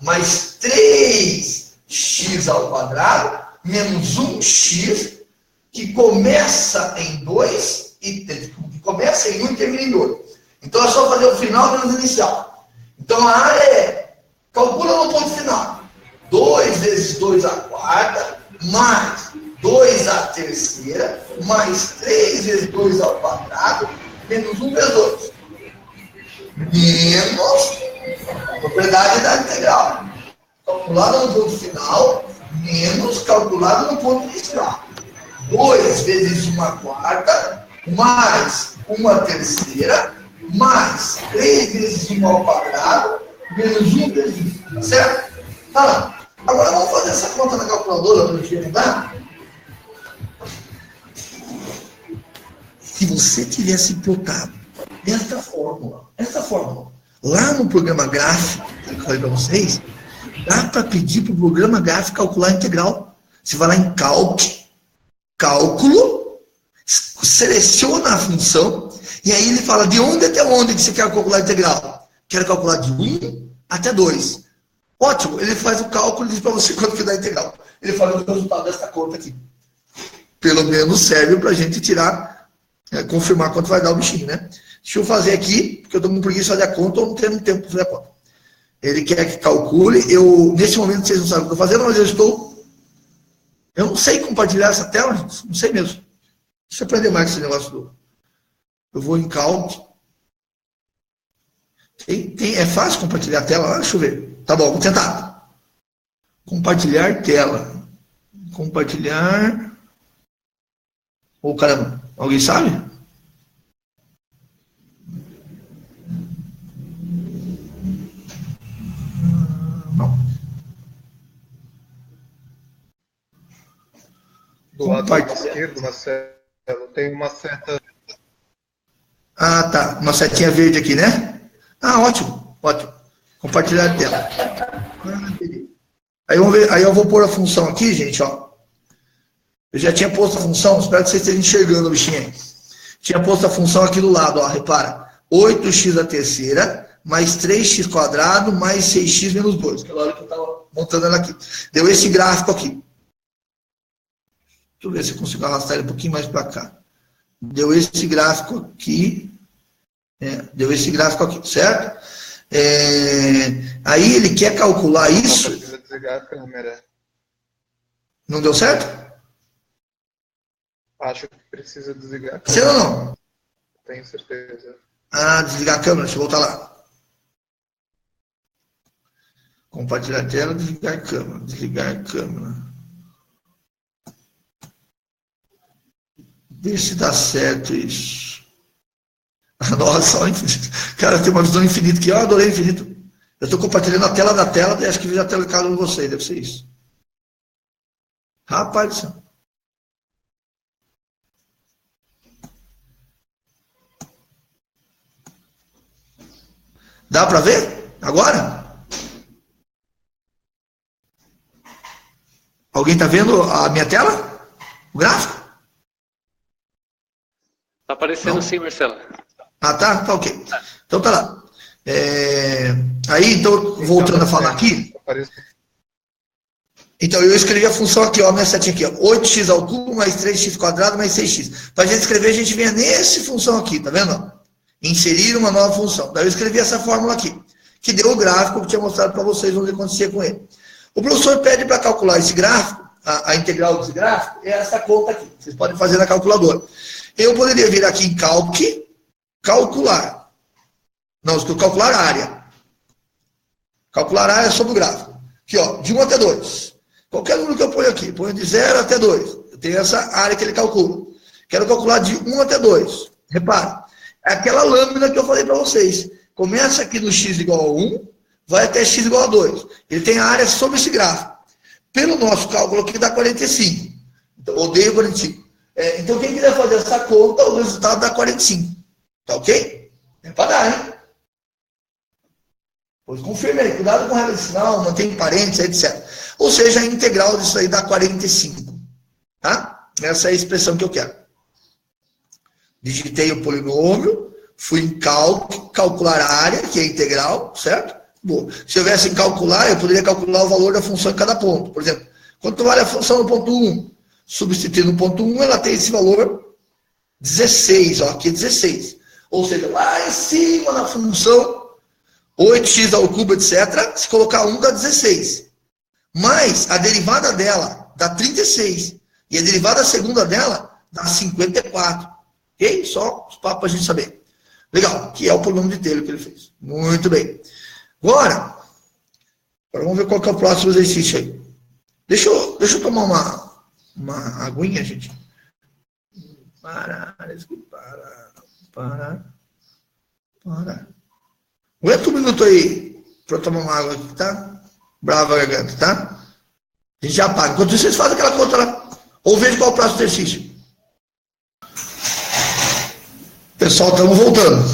mais 3x ao quadrado, menos 1x, que começa em 2, que começa em 1 e termina em 2. Então é só fazer o final menos o inicial. Então a área calcula no ponto final. 2 vezes 2 à quarta, mais 2 à terceira, mais 3 vezes 2 ao quadrado, menos 1 vezes 2. Menos a propriedade da integral. Calculado no ponto final, menos calculado no ponto inicial. 2 vezes 1 à quarta, mais 1 à terceira, mais 3 vezes 1 ao quadrado, menos 1 vezes 1. Certo? Tá lá. Agora vamos fazer essa conta na calculadora para a gente ajudar. Se você tivesse plotado esta fórmula, lá no programa gráfico, que eu falei para vocês, dá para pedir para o programa gráfico calcular a integral. Você vai lá em cálculo, seleciona a função, e aí ele fala de onde até onde que você quer calcular a integral. Quero calcular de 1 até 2. Ótimo, ele faz o cálculo e diz para você quanto que dá a integral. Ele fala o resultado dessa conta aqui. Pelo menos serve para a gente tirar, confirmar quanto vai dar o bichinho, né? Deixa eu fazer aqui, porque eu estou com preguiça de fazer a conta ou não tenho tempo para fazer a conta. Ele quer que calcule. Nesse momento, vocês não sabem o que eu estou fazendo, mas eu não sei compartilhar essa tela, gente. Não sei mesmo. Deixa eu aprender mais esse negócio eu vou em cálculo. É fácil compartilhar a tela? Deixa eu ver. Tá bom, vou tentar. Compartilhar tela. Compartilhar. Ô, caramba, alguém sabe? Não. Do lado esquerdo, Marcelo, tem uma seta. Ah, tá. Uma setinha verde aqui, né? Ah, ótimo. Compartilhar a tela. Aí eu vou pôr a função aqui, gente, ó. Eu já tinha posto a função, espero que vocês estejam enxergando o bichinho aí. Tinha posto a função aqui do lado, ó, repara. 8x à terceira, mais 3x quadrado, mais 6x menos 2. Aquela hora que eu estava montando ela aqui. Deu esse gráfico aqui. Deixa eu ver se eu consigo arrastar ele um pouquinho mais para cá. Deu esse gráfico aqui. Certo? Aí ele quer calcular isso. Não precisa desligar a câmera. Não deu certo? Acho que precisa desligar a câmera. Certo ou não? Tenho certeza. Ah, desligar a câmera, deixa eu voltar lá. Compartilhar a tela, desligar a câmera. Vê se dá certo isso. Nossa, olha o infinito. Cara, tem uma visão infinita que eu adorei infinito. Eu estou compartilhando a tela da tela, e acho que vejo a tela de cada um de vocês, deve ser isso. Rapaz do céu. Dá para ver? Agora? Alguém está vendo a minha tela? O gráfico? Tá aparecendo Não. sim, Marcelo. Ah, tá? Tá ok. Então tá lá. Aí, então, voltando a falar aqui. Então, eu escrevi a função aqui, ó, a minha setinha aqui, ó. 8x ao cubo mais 3x quadrado mais 6x. Para a gente escrever, a gente vem nesse função aqui, tá vendo? Inserir uma nova função. Daí eu escrevi essa fórmula aqui, que deu o gráfico que eu tinha mostrado para vocês onde acontecia com ele. O professor pede para calcular esse gráfico, a integral desse gráfico, é essa conta aqui. Vocês podem fazer na calculadora. Eu poderia vir aqui em calcular. Não, estou calcular a área. Calcular a área sobre o gráfico. Aqui, ó, de 1 até 2. Qualquer número que eu ponho aqui, ponho de 0 até 2. Eu tenho essa área que ele calcula. Quero calcular de 1 até 2. Repare, é aquela lâmina que eu falei para vocês. Começa aqui no x igual a 1, vai até x igual a 2. Ele tem a área sobre esse gráfico. Pelo nosso cálculo aqui dá 45. Então, odeio 45. Então, quem quiser fazer essa conta, o resultado dá 45. Tá ok? É para dar, hein? Pois confirme aí. Cuidado com regra de sinal, mantém parênteses, etc. Ou seja, a integral disso aí dá 45. Tá? Essa é a expressão que eu quero. Digitei o polinômio, fui em calcular a área, que é a integral, certo? Bom, se eu viesse em calcular, eu poderia calcular o valor da função em cada ponto. Por exemplo, quanto vale a função no ponto 1? Substituindo no ponto 1, ela tem esse valor 16, ó, aqui é 16. Ou seja, lá em cima na função 8x ao cubo, etc., se colocar 1 dá 16. Mas a derivada dela dá 36. E a derivada segunda dela dá 54. Ok? Só os papos para a gente saber. Legal, que é o polinômio de Taylor que ele fez. Muito bem. Agora vamos ver qual que é o próximo exercício aí. Deixa eu tomar uma aguinha, gente. Para. Aguenta um minuto aí para eu tomar uma água aqui, tá? Brava a garganta, tá? A gente já paga. Enquanto isso, vocês fazem aquela conta lá. Ou veja qual é o próximo exercício. Pessoal, estamos voltando.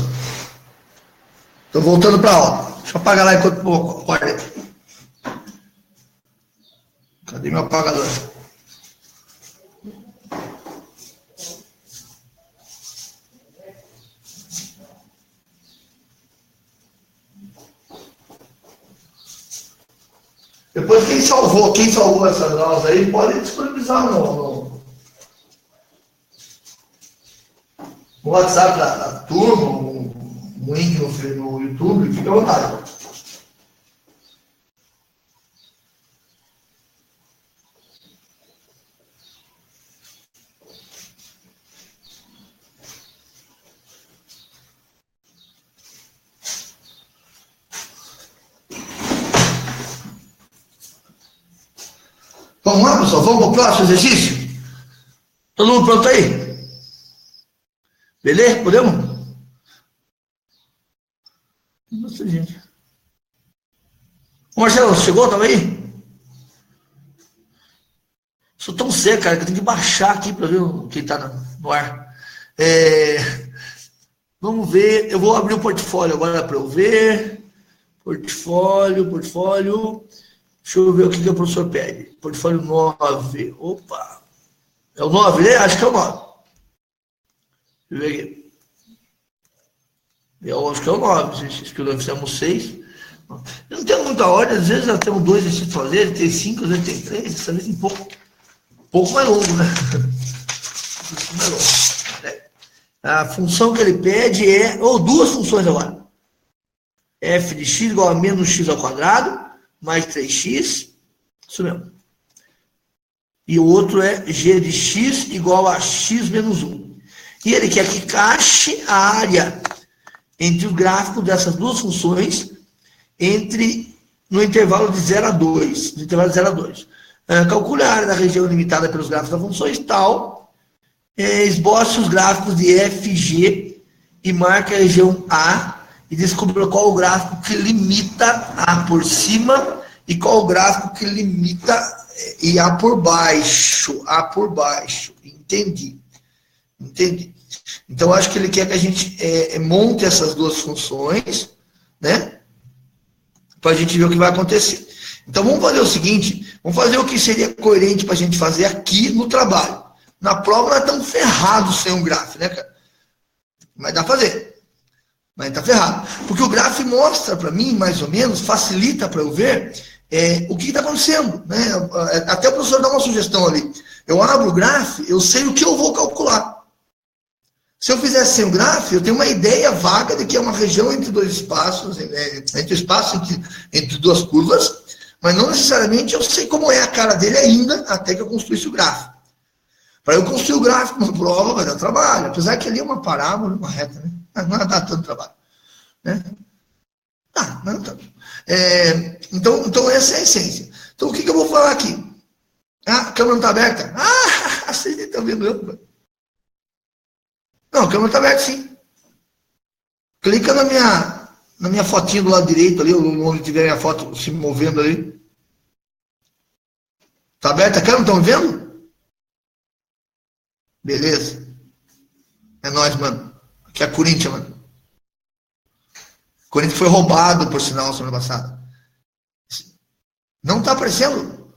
Estou voltando para a aula. Deixa eu apagar lá enquanto eu acordo. Cadê meu apagador? Depois, quem salvou essas aulas aí, pode disponibilizar no WhatsApp da turma, um link no YouTube, fica à vontade. Vamos lá, pessoal? Vamos para o próximo exercício? Todo mundo pronto aí? Beleza? Podemos? Nossa, gente. Ô, Marcelo, chegou? Tava aí? Sou tão seco, cara, que eu tenho que baixar aqui para ver quem está no ar. Vamos ver. Eu vou abrir o portfólio agora para eu ver. Portfólio. Deixa eu ver o que o professor pede. Portfólio 9. Opa. É o 9, né? Acho que é o 9. Deixa eu ver aqui. Eu acho que é o 9. Exercício que nós fizemos 6. Eu não tenho muita ordem. Às vezes nós temos 2 exercícios para fazer. Tem 5, às vezes tem 3. Dessa vez tem um pouco mais longo, né? Um pouco mais longo. A função que ele pede é... duas funções agora. F de x igual a menos x ao quadrado mais 3x, isso mesmo. E o outro é g de x igual a x menos 1. E ele quer que cache a área entre o gráfico dessas duas funções no intervalo de 0 a 2. No intervalo de 0 a 2. Calcule a área da região limitada pelos gráficos das funções tal. Esboce os gráficos de f, g e marque a região A e descubra qual o gráfico que limita A por cima e qual o gráfico que limita e A por baixo. Entendi. Então, acho que ele quer que a gente monte essas duas funções, né? Para a gente ver o que vai acontecer. Então, vamos fazer o seguinte, vamos fazer o que seria coerente para a gente fazer aqui no trabalho. Na prova, nós estamos ferrados sem um gráfico, né, cara? Mas dá para fazer. Mas está ferrado. Porque o gráfico mostra para mim, mais ou menos, facilita para eu ver o que está acontecendo, né? Até o professor dá uma sugestão ali. Eu abro o gráfico, eu sei o que eu vou calcular. Se eu fizesse sem o gráfico, eu tenho uma ideia vaga de que é uma região entre dois espaços, entre duas curvas, mas não necessariamente eu sei como é a cara dele ainda, até que eu construísse o gráfico. Para eu construir o gráfico na prova vai dar trabalho, apesar que ali é uma parábola, uma reta, né? Não dá tanto trabalho. Né? Não tanto. Então essa é a essência. Então o que eu vou falar aqui? A câmera não está aberta? Vocês nem estão vendo eu. Não, a câmera está aberta sim. Clica na minha fotinha do lado direito ali, onde tiver minha foto se movendo ali. Está aberta a câmera? Estão vendo? Beleza. É nóis, mano. Aqui é a Corinthians, mano. O Corinthians foi roubado, por sinal, semana passada. Não está aparecendo?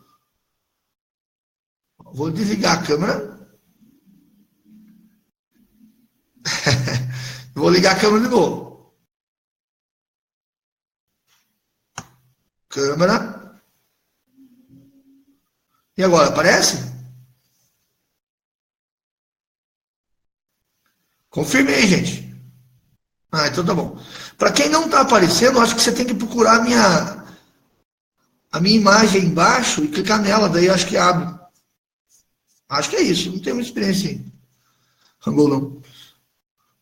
Vou desligar a câmera. Vou ligar a câmera de novo. Câmera. E agora, aparece? Confirme aí, gente. Então tá bom. Para quem não está aparecendo, acho que você tem que procurar a minha imagem aí embaixo e clicar nela, daí acho que abre. Acho que é isso, não tenho muita experiência em Hangul, não.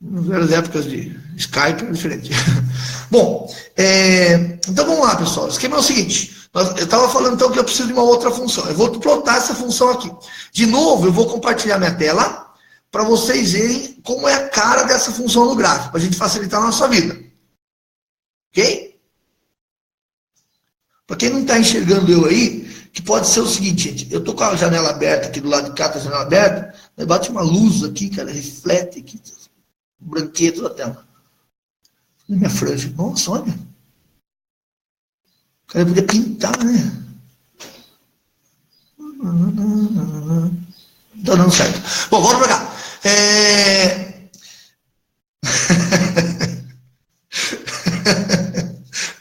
Nas velhas épocas de Skype é diferente. Bom, então vamos lá, pessoal. O esquema é o seguinte. Eu estava falando então que eu preciso de uma outra função. Eu vou plotar essa função aqui. De novo, eu vou compartilhar minha tela para vocês verem como é a cara dessa função no gráfico, para a gente facilitar a nossa vida. Ok? Para quem não está enxergando eu aí, que pode ser o seguinte, gente. Eu estou com a janela aberta aqui do lado de cá, está a janela aberta, aí bate uma luz aqui, cara, reflete aqui, branqueto da tela. Minha franja. Nossa, olha. O cara podia pintar, né? Não tá dando certo. Bom, volta pra cá.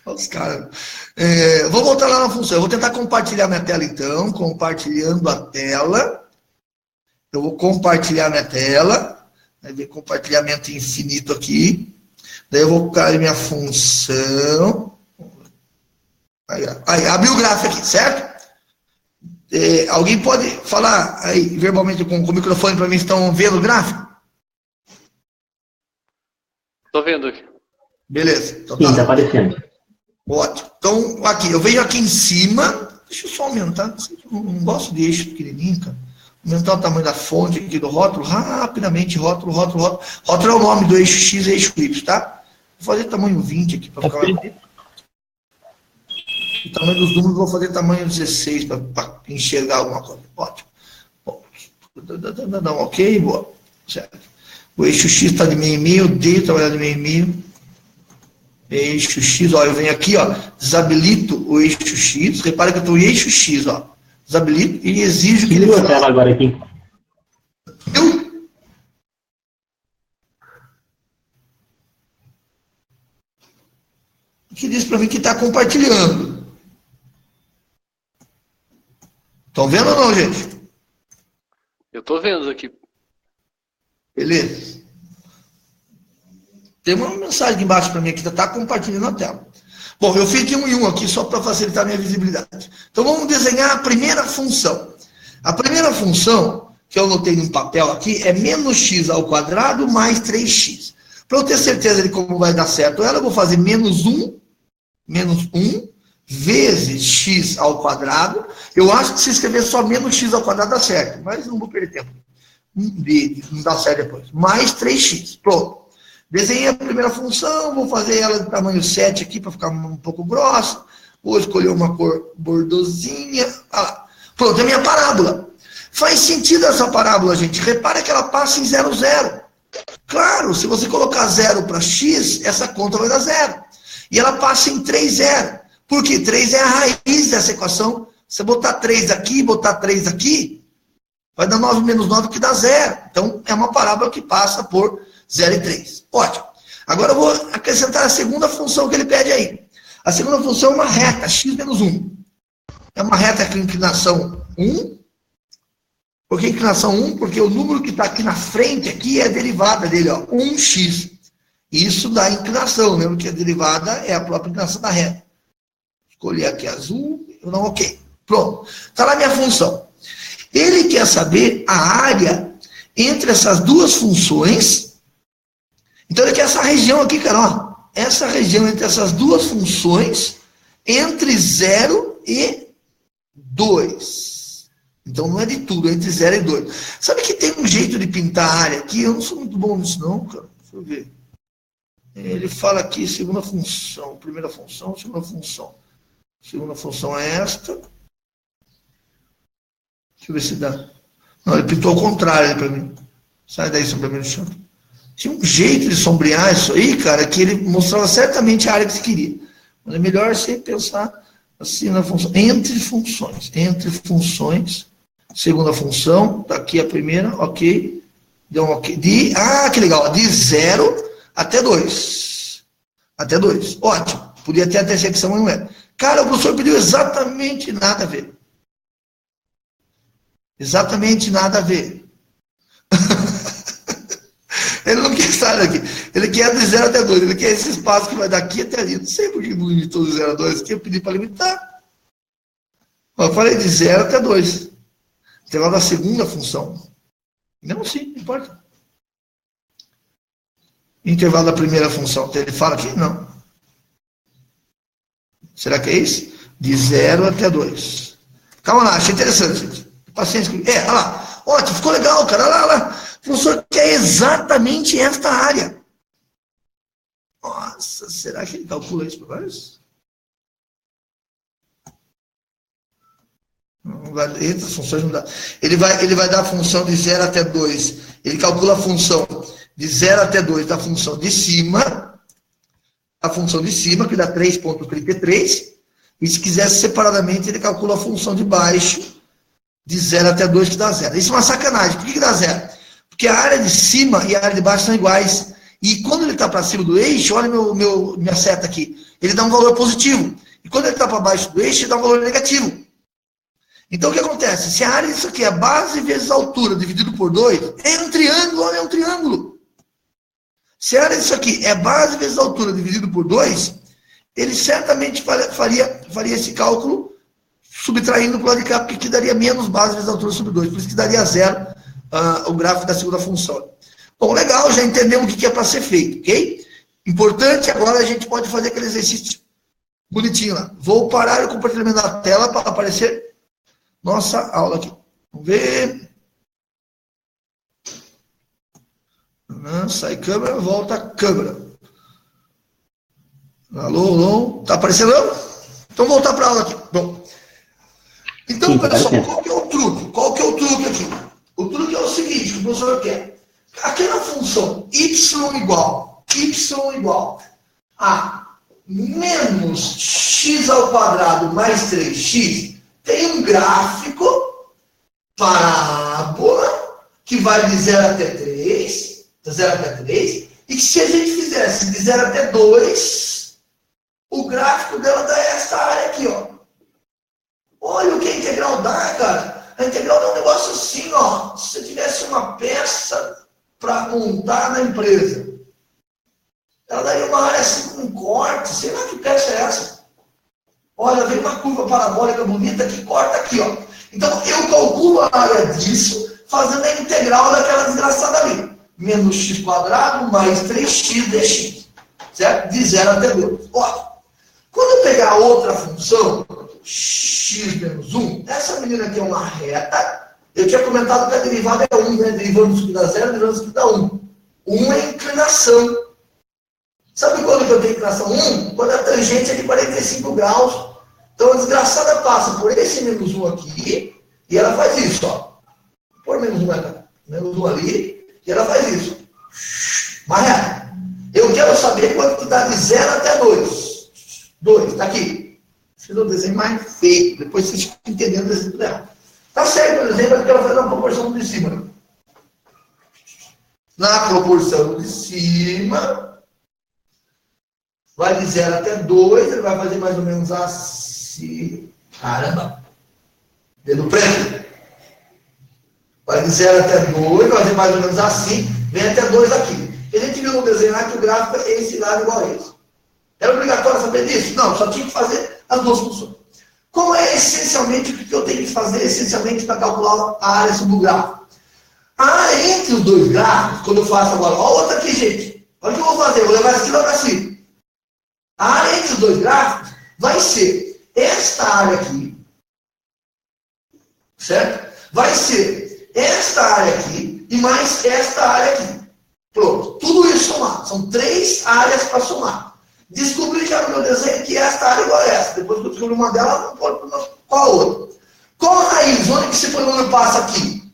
Olha os caras. Vou voltar lá na função. Eu vou tentar compartilhar minha tela, então. Compartilhando a tela. Eu vou compartilhar minha tela. Vai ver compartilhamento infinito aqui. Daí eu vou colocar minha função. Aí, abriu o gráfico aqui, certo? Alguém pode falar aí verbalmente com o microfone para mim se estão vendo o gráfico? Estou vendo aqui. Beleza. Então, Sim, está aparecendo. Ótimo. Então, aqui, eu venho aqui em cima. Deixa eu só aumentar. Eu não gosto de eixo pequenininho, cara. Aumentar o tamanho da fonte aqui do rótulo. Rapidamente, rótulo. Rótulo é o nome do eixo X e eixo Y, tá? Vou fazer tamanho 20 aqui para ficar mais bonito. O tamanho dos números, vou fazer tamanho 16 para enxergar alguma coisa. Ótimo. Bom, ok, boa. Certo. O eixo X está de meio, D trabalhar de meio. Eixo X, ó, eu venho aqui, ó, desabilito o eixo X. Repara que eu estou em eixo X, ó. Desabilito e exijo que ele faça. Tela agora aqui. Que diz para mim que está compartilhando. Estão vendo ou não, gente? Eu estou vendo aqui. Beleza. Tem uma mensagem aqui embaixo para mim que está compartilhando a tela. Bom, eu fiz de um em um aqui só para facilitar a minha visibilidade. Então vamos desenhar a primeira função. A primeira função que eu anotei no papel aqui é menos x ao quadrado mais 3x. Para eu ter certeza de como vai dar certo ela, eu vou fazer menos 1 vezes x ao quadrado. Eu acho que se escrever só menos x ao quadrado dá certo, mas não vou perder tempo. Não dá certo depois. Mais 3x. Pronto. Desenhei a primeira função, vou fazer ela de tamanho 7 aqui para ficar um pouco grossa. Vou escolher uma cor bordosinha. Ah lá. Pronto, é a minha parábola. Faz sentido essa parábola, gente. Repara que ela passa em 0, 0. Claro, se você colocar 0 para x, essa conta vai dar 0. E ela passa em 3, 0. Porque 3 é a raiz dessa equação. Se botar 3 aqui, botar 3 aqui, vai dar 9 menos 9 que dá 0. Então, é uma parábola que passa por 0 e 3. Ótimo. Agora eu vou acrescentar a segunda função que ele pede aí. A segunda função é uma reta, x menos 1. É uma reta com inclinação 1. Por que inclinação 1? Porque o número que está aqui na frente aqui é a derivada dele, ó, 1x. Isso dá inclinação, lembra que a derivada é a própria inclinação da reta. Escolhi aqui azul, eu não, ok. Pronto, está lá minha função. Ele quer saber a área entre essas duas funções. Então ele quer essa região aqui, cara, ó. Essa região entre essas duas funções, entre 0 e 2. Então não é de tudo, é entre 0 e 2. Sabe que tem um jeito de pintar a área aqui? Eu não sou muito bom nisso não, cara. Deixa eu ver. Ele fala aqui, segunda função, primeira função, segunda função. Segunda função é esta. Deixa eu ver se dá. Não, ele pintou ao contrário para mim. Sai daí, sombra no chão. Tinha um jeito de sombrear isso aí, cara, que ele mostrava certamente a área que você queria. Mas é melhor você pensar assim na função. Entre funções. Entre funções. Segunda função. Tá aqui a primeira. Ok. Deu um ok. Que legal. De 0 até 2. Até 2. Ótimo. Podia ter até secção, mas não é. Cara, o professor pediu exatamente nada a ver. Exatamente nada a ver. Ele não quer estar daqui. Ele quer de 0 até 2. Ele quer esse espaço que vai daqui até ali. Não sei por que não limitou de 0 a 2. Aqui eu pedi para limitar. Eu falei de 0 até 2. Tem lá da segunda função. Não, sim, não importa. Intervalo da primeira função. Ele fala aqui? Não. Será que é isso? De 0 até 2. Calma lá, achei interessante, gente. Paciência. Olha lá. Ótimo, ficou legal, cara. Olha lá. O professor quer exatamente esta área. Nossa, será que ele calcula isso para nós? Não vai, essas funções não dá. Ele vai dar a função de 0 até 2. Ele calcula a função de 0 até 2 da função de cima. A função de cima, que dá 3,33. E se quisesse separadamente, ele calcula a função de baixo, de 0 até 2, que dá 0. Isso é uma sacanagem. Por que dá 0? Porque a área de cima e a área de baixo são iguais. E quando ele está para cima do eixo, olha minha seta aqui, ele dá um valor positivo. E quando ele está para baixo do eixo, ele dá um valor negativo. Então o que acontece? Se a área disso aqui é base vezes altura dividido por 2, é um triângulo, olha, é um triângulo. Se a área disso aqui é base vezes altura dividido por 2, ele certamente faria esse cálculo subtraindo para o lado de cá, porque aqui daria menos base vezes altura sobre 2, por isso que daria 0 o gráfico da segunda função. Bom, legal, já entendemos o que é para ser feito, ok? Importante, agora a gente pode fazer aquele exercício bonitinho lá. Vou parar o compartilhamento da tela para aparecer nossa aula aqui. Vamos ver. Sai câmera, volta câmera. Alô, alô. Tá aparecendo? Então voltar para a aula aqui. Bom. Então, sim, pessoal, qual que é o truque? Qual que é o truque aqui? O truque é o seguinte, que o professor quer. Aquela função y igual a menos x ao quadrado mais 3x tem um gráfico parábola que vai de 0 até 3, e que se a gente fizesse de 0 até 2, o gráfico dela dá essa área aqui, ó. Olha o que a integral dá, cara. A integral dá um negócio assim, ó. Se você tivesse uma peça para montar na empresa, ela daria uma área assim com um corte. Sei lá que peça é essa. Olha, vem uma curva parabólica bonita que corta aqui, ó. Então, eu calculo a área disso fazendo a integral daquela desgraçada ali. Menos x quadrado mais 3x dx. Certo? De 0 até 2. Ótimo. Quando eu pegar outra função, x menos 1, essa menina aqui é uma reta. Eu tinha comentado que a derivada é 1, né? Derivando isso que dá 0, derivando isso que dá 1. 1 é inclinação. Sabe quando que eu tenho inclinação 1? Quando a tangente é de 45 graus Então a desgraçada passa por esse menos 1 aqui, e ela faz isso, ó. Por menos 1 aqui, menos 1 ali, e ela faz isso. Marreada. Eu quero saber quanto que dá de 0 até 2. 2, tá aqui. Fiz um desenho mais feio, depois vocês ficam entendendo o desenho dela. Tá certo, por exemplo, eu quero fazer uma proporção de cima. Na proporção de cima, vai de 0 até 2, ele vai fazer mais ou menos assim. Caramba! Dedo preto. Vai de 0 até 2, vai fazer mais ou menos assim, vem até 2 aqui. A gente viu no desenho lá que o gráfico é esse lado igual a esse. Era obrigatório saber disso? Não, só tinha que fazer as duas funções. Como é essencialmente o que eu tenho que fazer essencialmente para calcular a área sobre o gráfico? A área entre os dois gráficos, quando eu faço agora, olha o outro aqui, gente. Olha o que eu vou fazer, eu vou levar esse aqui lá para cima. A área entre os dois gráficos vai ser esta área aqui, certo? Vai ser esta área aqui e mais esta área aqui. Pronto, tudo isso somado. São 3 áreas para somar. Descobri já no meu desenho que esta área é igual a essa. Depois que eu descobri uma delas, não pode qual a outra. Qual a raiz? Onde que esse polínômio passa aqui?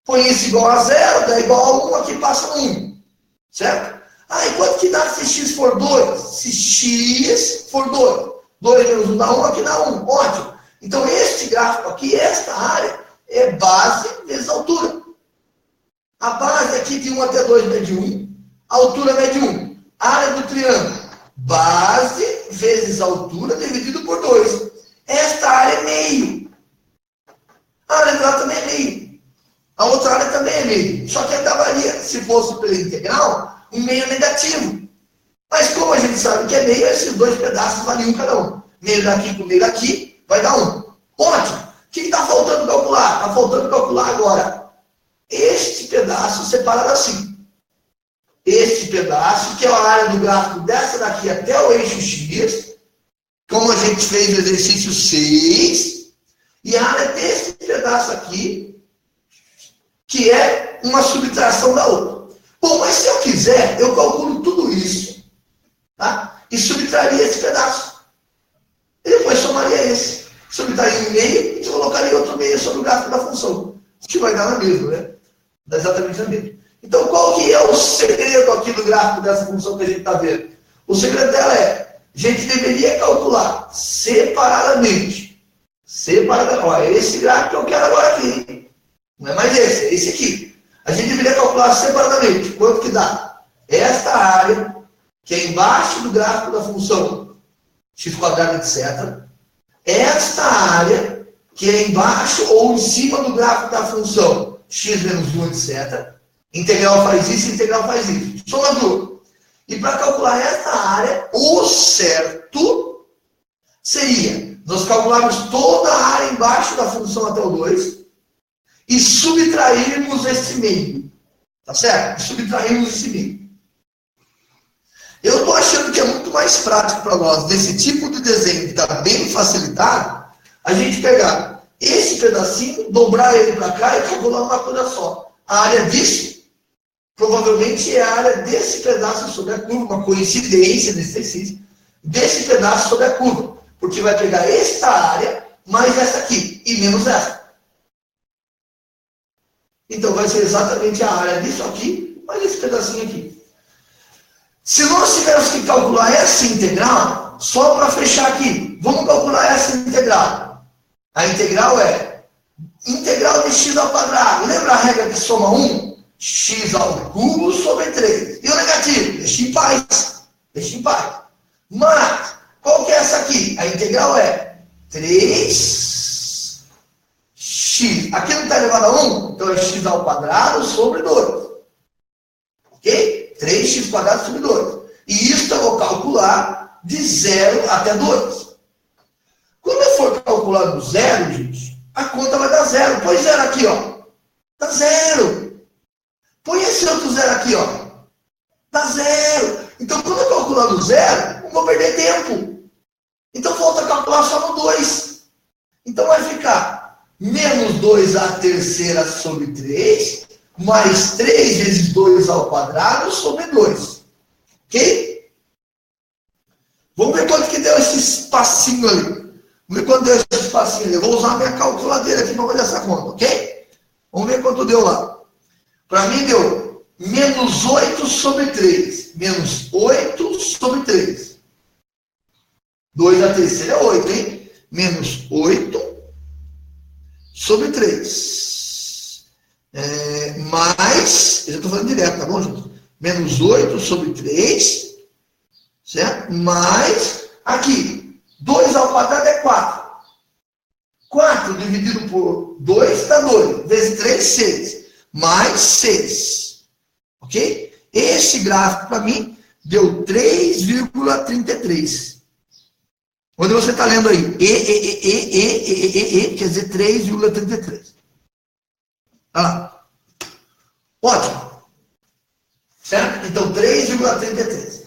Põe isso igual a 0, dá igual a 1, aqui passa 1. Certo? Ah, e quanto que dá se x for 2? Se x for 2. 2 menos 1 dá 1, aqui dá 1. Ótimo. Então, este gráfico aqui, esta área, é base vezes altura. A base aqui de 1 até 2 mede 1. A altura mede 1. A área do triângulo. Base vezes altura dividido por 2. Esta área é meio. A área do lado também é meio. A outra área também é meio. Só que ainda varia. Se fosse pela integral, um meio é negativo. Mas como a gente sabe que é meio, esses dois pedaços valem 1 cada um. Meio daqui com meio daqui, vai dar 1. Ótimo. O que está faltando calcular? Está faltando calcular agora este pedaço separado assim. Este pedaço, que é a área do gráfico dessa daqui até o eixo X, como a gente fez no exercício 6, e a área desse pedaço aqui, que é uma subtração da outra. Bom, mas se eu quiser, eu calculo tudo isso, tá? E subtraria esse pedaço. E depois somaria esse. Subtraria um meio e colocaria outro meio sobre o gráfico da função. Que vai dar na mesma, né? Dá exatamente na mesma. Então, qual que é o segredo aqui do gráfico dessa função que a gente está vendo? O segredo dela é, a gente deveria calcular separadamente. Ó, esse gráfico que eu quero agora aqui. Não é mais esse, é esse aqui. A gente deveria calcular separadamente. Quanto que dá? Esta área, que é embaixo do gráfico da função x², etc. Esta área, que é embaixo ou em cima do gráfico da função x menos 1, etc. Integral faz isso, integral faz isso. Soma tudo. E para calcular esta área, o certo seria nós calcularmos toda a área embaixo da função até o 2 e subtrairmos esse meio. Tá certo? E subtrairmos esse meio. Eu estou achando que é muito mais prático para nós, desse tipo de desenho que está bem facilitado, a gente pegar esse pedacinho, dobrar ele para cá e calcular uma coisa só. A área disso provavelmente é a área desse pedaço sobre a curva, uma coincidência desse exercício, desse pedaço sobre a curva. Porque vai pegar esta área, mais essa aqui, e menos essa. Então vai ser exatamente a área disso aqui, mais esse pedacinho aqui. Se nós tivermos que calcular essa integral, só para fechar aqui, vamos calcular essa integral. A integral é integral de x ao quadrado. Lembra a regra que soma 1? X ao cubo sobre 3. E o negativo? Deixa em paz. Deixa em paz. Mas, qual que é essa aqui? A integral é 3x. Aqui não está elevado a 1? Então é x ao quadrado sobre 2. Ok? 3x² sobre 2. E isso eu vou calcular de 0 até 2. Quando eu for calcular do 0, gente, a conta vai dar 0. Põe 0 aqui, ó. Dá 0. Põe esse outro 0 aqui, ó. Dá 0. Então, quando eu calcular no 0, não vou perder tempo. Então, volta a calcular só no 2. Então, vai ficar menos 2 à terceira sobre 3, mais 3 vezes 2 ao quadrado sobre 2. Ok? Vamos ver quanto que deu esse espacinho ali. ver quanto deu esse espacinho ali. Eu vou usar a minha calculadeira aqui para fazer essa conta, ok? Vamos ver quanto deu lá. Para mim deu menos 8 sobre 3. Menos 8 sobre 3. 2 a terceira é 8, hein? Menos 8 sobre 3. Mais, eu já estou falando direto, tá bom, gente? Menos 8 sobre 3, certo? Mais, aqui, 2 ao quadrado é 4. 4 dividido por 2 dá 2. Vezes 3, 6. Mais 6. Ok? Esse gráfico, para mim, deu 3,33. Onde você está lendo aí? Quer dizer 3,33. Olha lá. Ótimo. Certo? Então, 3,33.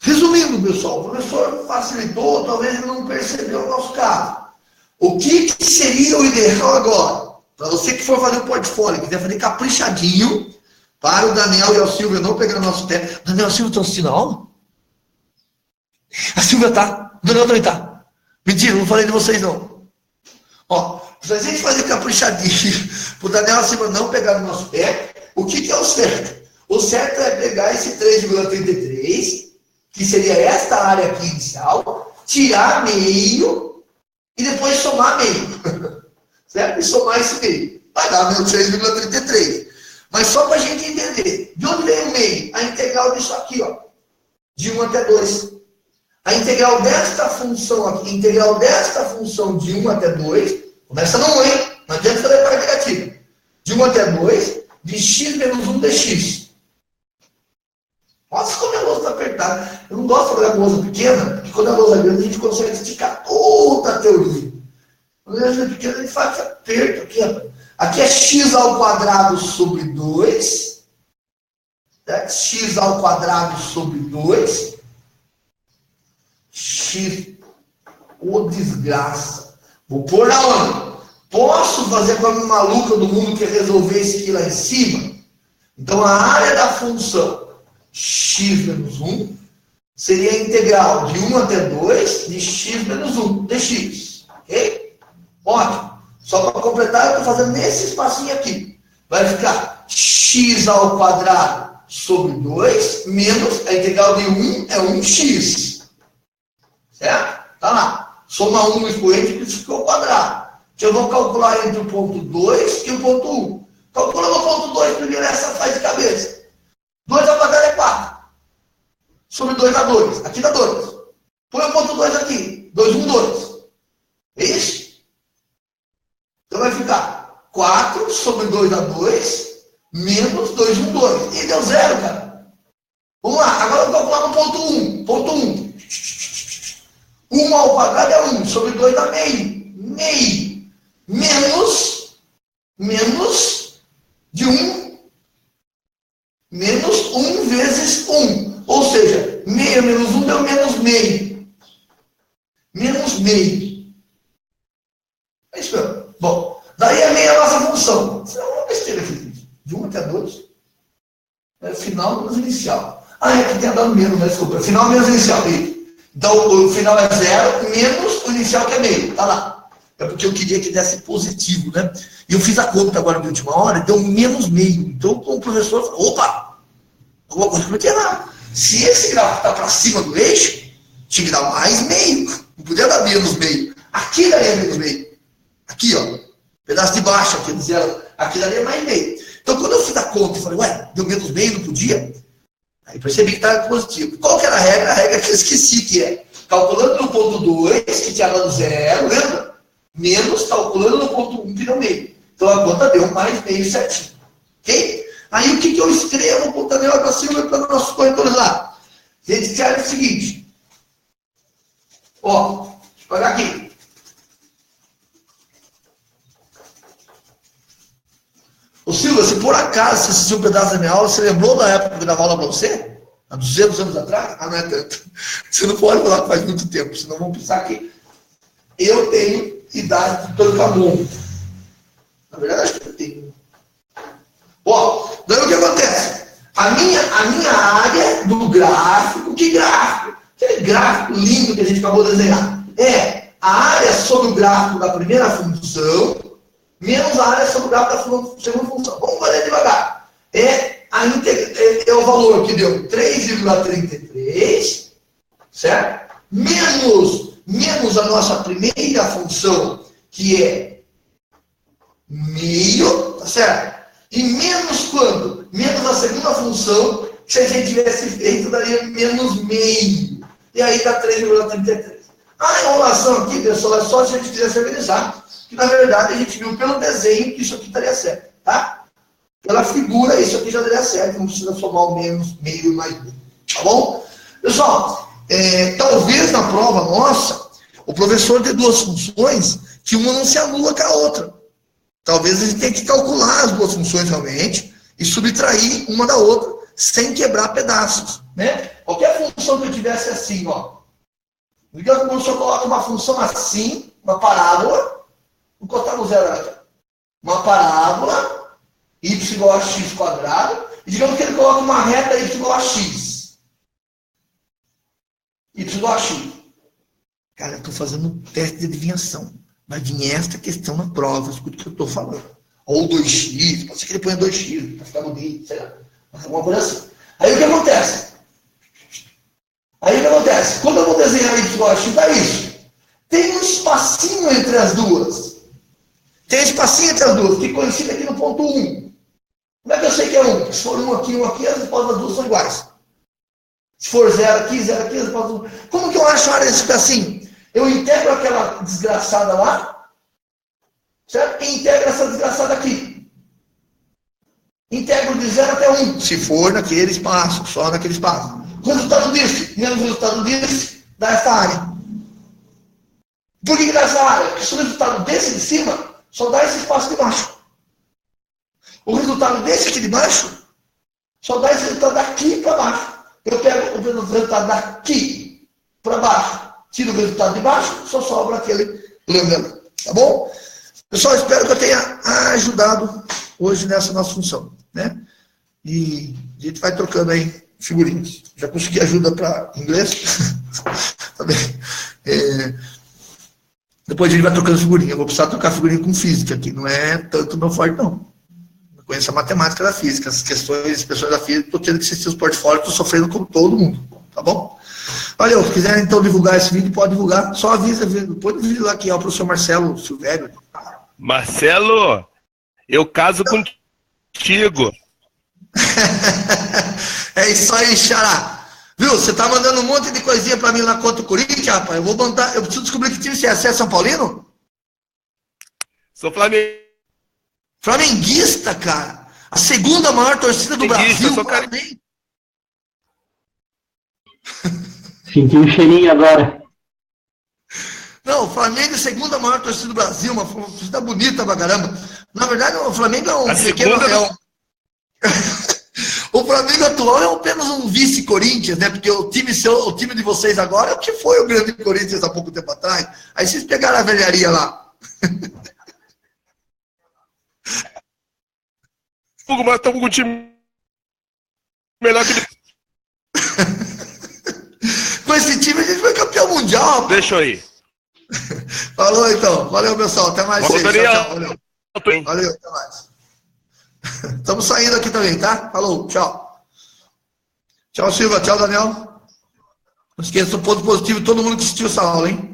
Resumindo, pessoal, o professor facilitou, talvez ele não percebeu o nosso caso. O que seria o ideal agora? Para você que for fazer um portfólio, quiser fazer caprichadinho, para o Daniel e a Silvia não pegar nosso pé. Daniel e a Silvia estão assistindo a aula? A Silvia tá. O Daniel também tá. Mentira, não falei de vocês não. Ó, se a gente fazer caprichadinho, para o Daniel e a Silvia não pegar no nosso pé, o que é o certo? O certo é pegar esse 3,33, que seria esta área aqui inicial, tirar meio e depois somar meio. Certo? E somar esse meio. Vai dar menos 3,33. Mas só para a gente entender. De onde vem o meio? A integral disso aqui, ó. De 1 até 2. A integral desta função aqui, integral desta função de 1 até 2, começa no 1, hein? Não adianta fazer parte negativa. De 1 até 2, de x menos 1 dx. Nossa, como a lousa está apertada. Eu não gosto de trabalhar com lousa pequena, porque quando a lousa é grande, a gente consegue esticar toda a teoria. Quando a lousa é pequena, a gente faz aperto aqui, ó. Aqui é x ao quadrado sobre 2. Certo? X ao quadrado sobre 2. X, ô desgraça. Vou pôr na onda. Posso fazer com a minha maluca do mundo que é resolver isso aqui lá em cima? Então a área da função x menos 1 seria a integral de 1 até 2 de x menos 1 dx. Ok? Ótimo. Só para completar, eu estou fazendo nesse espacinho aqui. Vai ficar x ao quadrado sobre 2 menos a integral de 1 é 1x. Certo? Tá lá. Soma 1 no expoente, que isso ficou ao quadrado. Que eu vou calcular entre o ponto 2 e o ponto 1. Calculando o ponto 2 primeiro, essa faz de cabeça. 2 ao quadrado é 4. Sobre 2 dá 2. Aqui dá 2. Põe o ponto 2 aqui. 2, 1, 2. É isso? Então vai ficar 4 sobre 2 dá 2, menos 2, 1, 2. E deu 0, cara. Vamos lá. Agora eu vou calcular no ponto 1. Ponto 1. 1 ao quadrado é 1. Sobre 2 dá meio. Meio. Menos de 1. Menos 1 vezes 1. Ou seja, meio menos 1 deu menos meio. Menos meio. É isso mesmo. Bom, daí é meio a nossa função. Isso é uma besteira aqui. De 1 até 2. É final menos inicial. Ah, é que tem dado menos, né? Desculpa. Final menos inicial. Então, o final é 0 menos o inicial que é meio. Tá lá. É porque eu queria que desse positivo, né? E eu fiz a conta agora na última hora e deu menos meio. Então, o professor falou, opa, alguma coisa que não tinha nada. Se esse gráfico está para cima do eixo, tinha que dar mais meio. Não podia dar menos meio. Aqui daria menos meio. Aqui, ó. Pedaço de baixo, aqui, aqui daria mais meio. Então, quando eu fiz a conta, eu falei, ué, deu menos meio, não podia? Aí percebi que estava positivo. Qual que era a regra? A regra que eu esqueci, que é calculando no ponto 2, que tinha dado 0, lembra? Menos calculando no ponto 1, que deu meio. Então a conta deu mais meio certinho. Ok? Aí o que eu escrevo para o Daniel da Silva e para os nossos corretores lá? A gente escreve o seguinte. Ó, deixa eu pegar aqui. Ô Silva, se por acaso você assistiu um pedaço da minha aula, você lembrou da época que eu dava aula para você? Há 200 anos atrás? Ah, não é tanto. Você não pode falar que faz muito tempo, senão vão pensar que eu tenho idade de Toncamon. Na verdade, acho que eu tenho. Ó, daí o que acontece? A minha área do gráfico, que gráfico? Aquele gráfico lindo que a gente acabou de desenhar. É a área sobre o gráfico da primeira função menos a área sobre o gráfico da segunda função. Vamos fazer devagar. É o valor que deu 3,33, certo? Menos a nossa primeira função, que é meio, tá certo? E menos quanto? Menos a segunda função, que se a gente tivesse feito, daria menos meio. E aí dá 3,33. A enrolação aqui, pessoal, é só se a gente quisesse organizar, que na verdade a gente viu pelo desenho que isso aqui estaria certo, tá? Pela figura, isso aqui já daria certo, não precisa somar o menos, meio mais meio, tá bom? Pessoal, talvez na prova nossa, o professor dê duas funções que uma não se anula com a outra. Talvez a gente tenha que calcular as duas funções realmente e subtrair uma da outra, sem quebrar pedaços, né? Qualquer função que eu tivesse assim, ó. Digamos que o professor coloca uma função assim, uma parábola, vou cortar no zero aqui. Uma parábola, y igual a x quadrado, e digamos que ele coloca uma reta y igual a x. Y igual a x. Cara, eu estou fazendo um teste de adivinhação. Vai vir esta questão na prova, escuta o que eu estou falando. Ou 2x, pode ser que ele ponha 2x, para ficar bonito, sei lá. Alguma coisa assim. Aí o que acontece? Quando eu vou desenhar y igual a x, dá isso. Tem um espacinho entre as duas. Que coincide aqui no ponto 1. Como é que eu sei que é 1? Se for 1 aqui, as respostas das duas são iguais. Se for 0 aqui, as respostas... Como que eu acho a área desse pedacinho? Eu integro aquela desgraçada lá, certo? E integro essa desgraçada aqui. Integro de 0 até 1. Se for naquele espaço, só naquele espaço. O resultado disso, menos o resultado disso, dá essa área. Por que dá essa área? Porque se o resultado desse de cima, só dá esse espaço de baixo. O resultado desse aqui de baixo, só dá esse resultado daqui para baixo. Eu pego o resultado daqui para baixo, tiro o resultado de baixo, só sobra aquele lambda. Tá bom? Pessoal, espero que eu tenha ajudado hoje nessa nossa função, né? E a gente vai trocando aí figurinhas. Já consegui ajuda para inglês. Tá bem. Depois a gente vai trocando figurinha. Eu vou precisar trocar figurinha com física, que não é tanto meu forte, não. Eu conheço a matemática da física, as questões da física, estou tendo que assistir os portfólios, estou sofrendo como todo mundo. Tá bom? Valeu. Se quiser então divulgar esse vídeo, pode divulgar. Só avisa, põe o vídeo lá que é o professor Marcelo Silvério. Marcelo, eu caso contigo. É isso aí, xará. Viu? Você tá mandando um monte de coisinha pra mim lá contra o Corinthians, rapaz. Eu preciso descobrir que time você é. Você é São Paulino? Sou Flamenguista, cara. A segunda maior torcida do Brasil. Eu sou Sentiu o cheirinho agora. Não, o Flamengo é a segunda maior torcida do Brasil, uma torcida bonita pra caramba. Na verdade, o Flamengo é um pequeno... O Flamengo atual é apenas um vice-Corinthians, né? Porque o time de vocês agora é o que foi o grande Corinthians há pouco tempo atrás. Aí vocês pegaram a velharia lá. Mas estamos com um time melhor que... Com esse time a gente foi campeão mundial, rapaz. Deixa eu ir. Falou então. Valeu, pessoal. Até mais. Tchau, valeu. Valeu, até mais. Estamos saindo aqui também, tá? Falou, tchau. Tchau, Silva. Tchau, Daniel. Não esqueça o ponto positivo de todo mundo que assistiu essa aula, hein?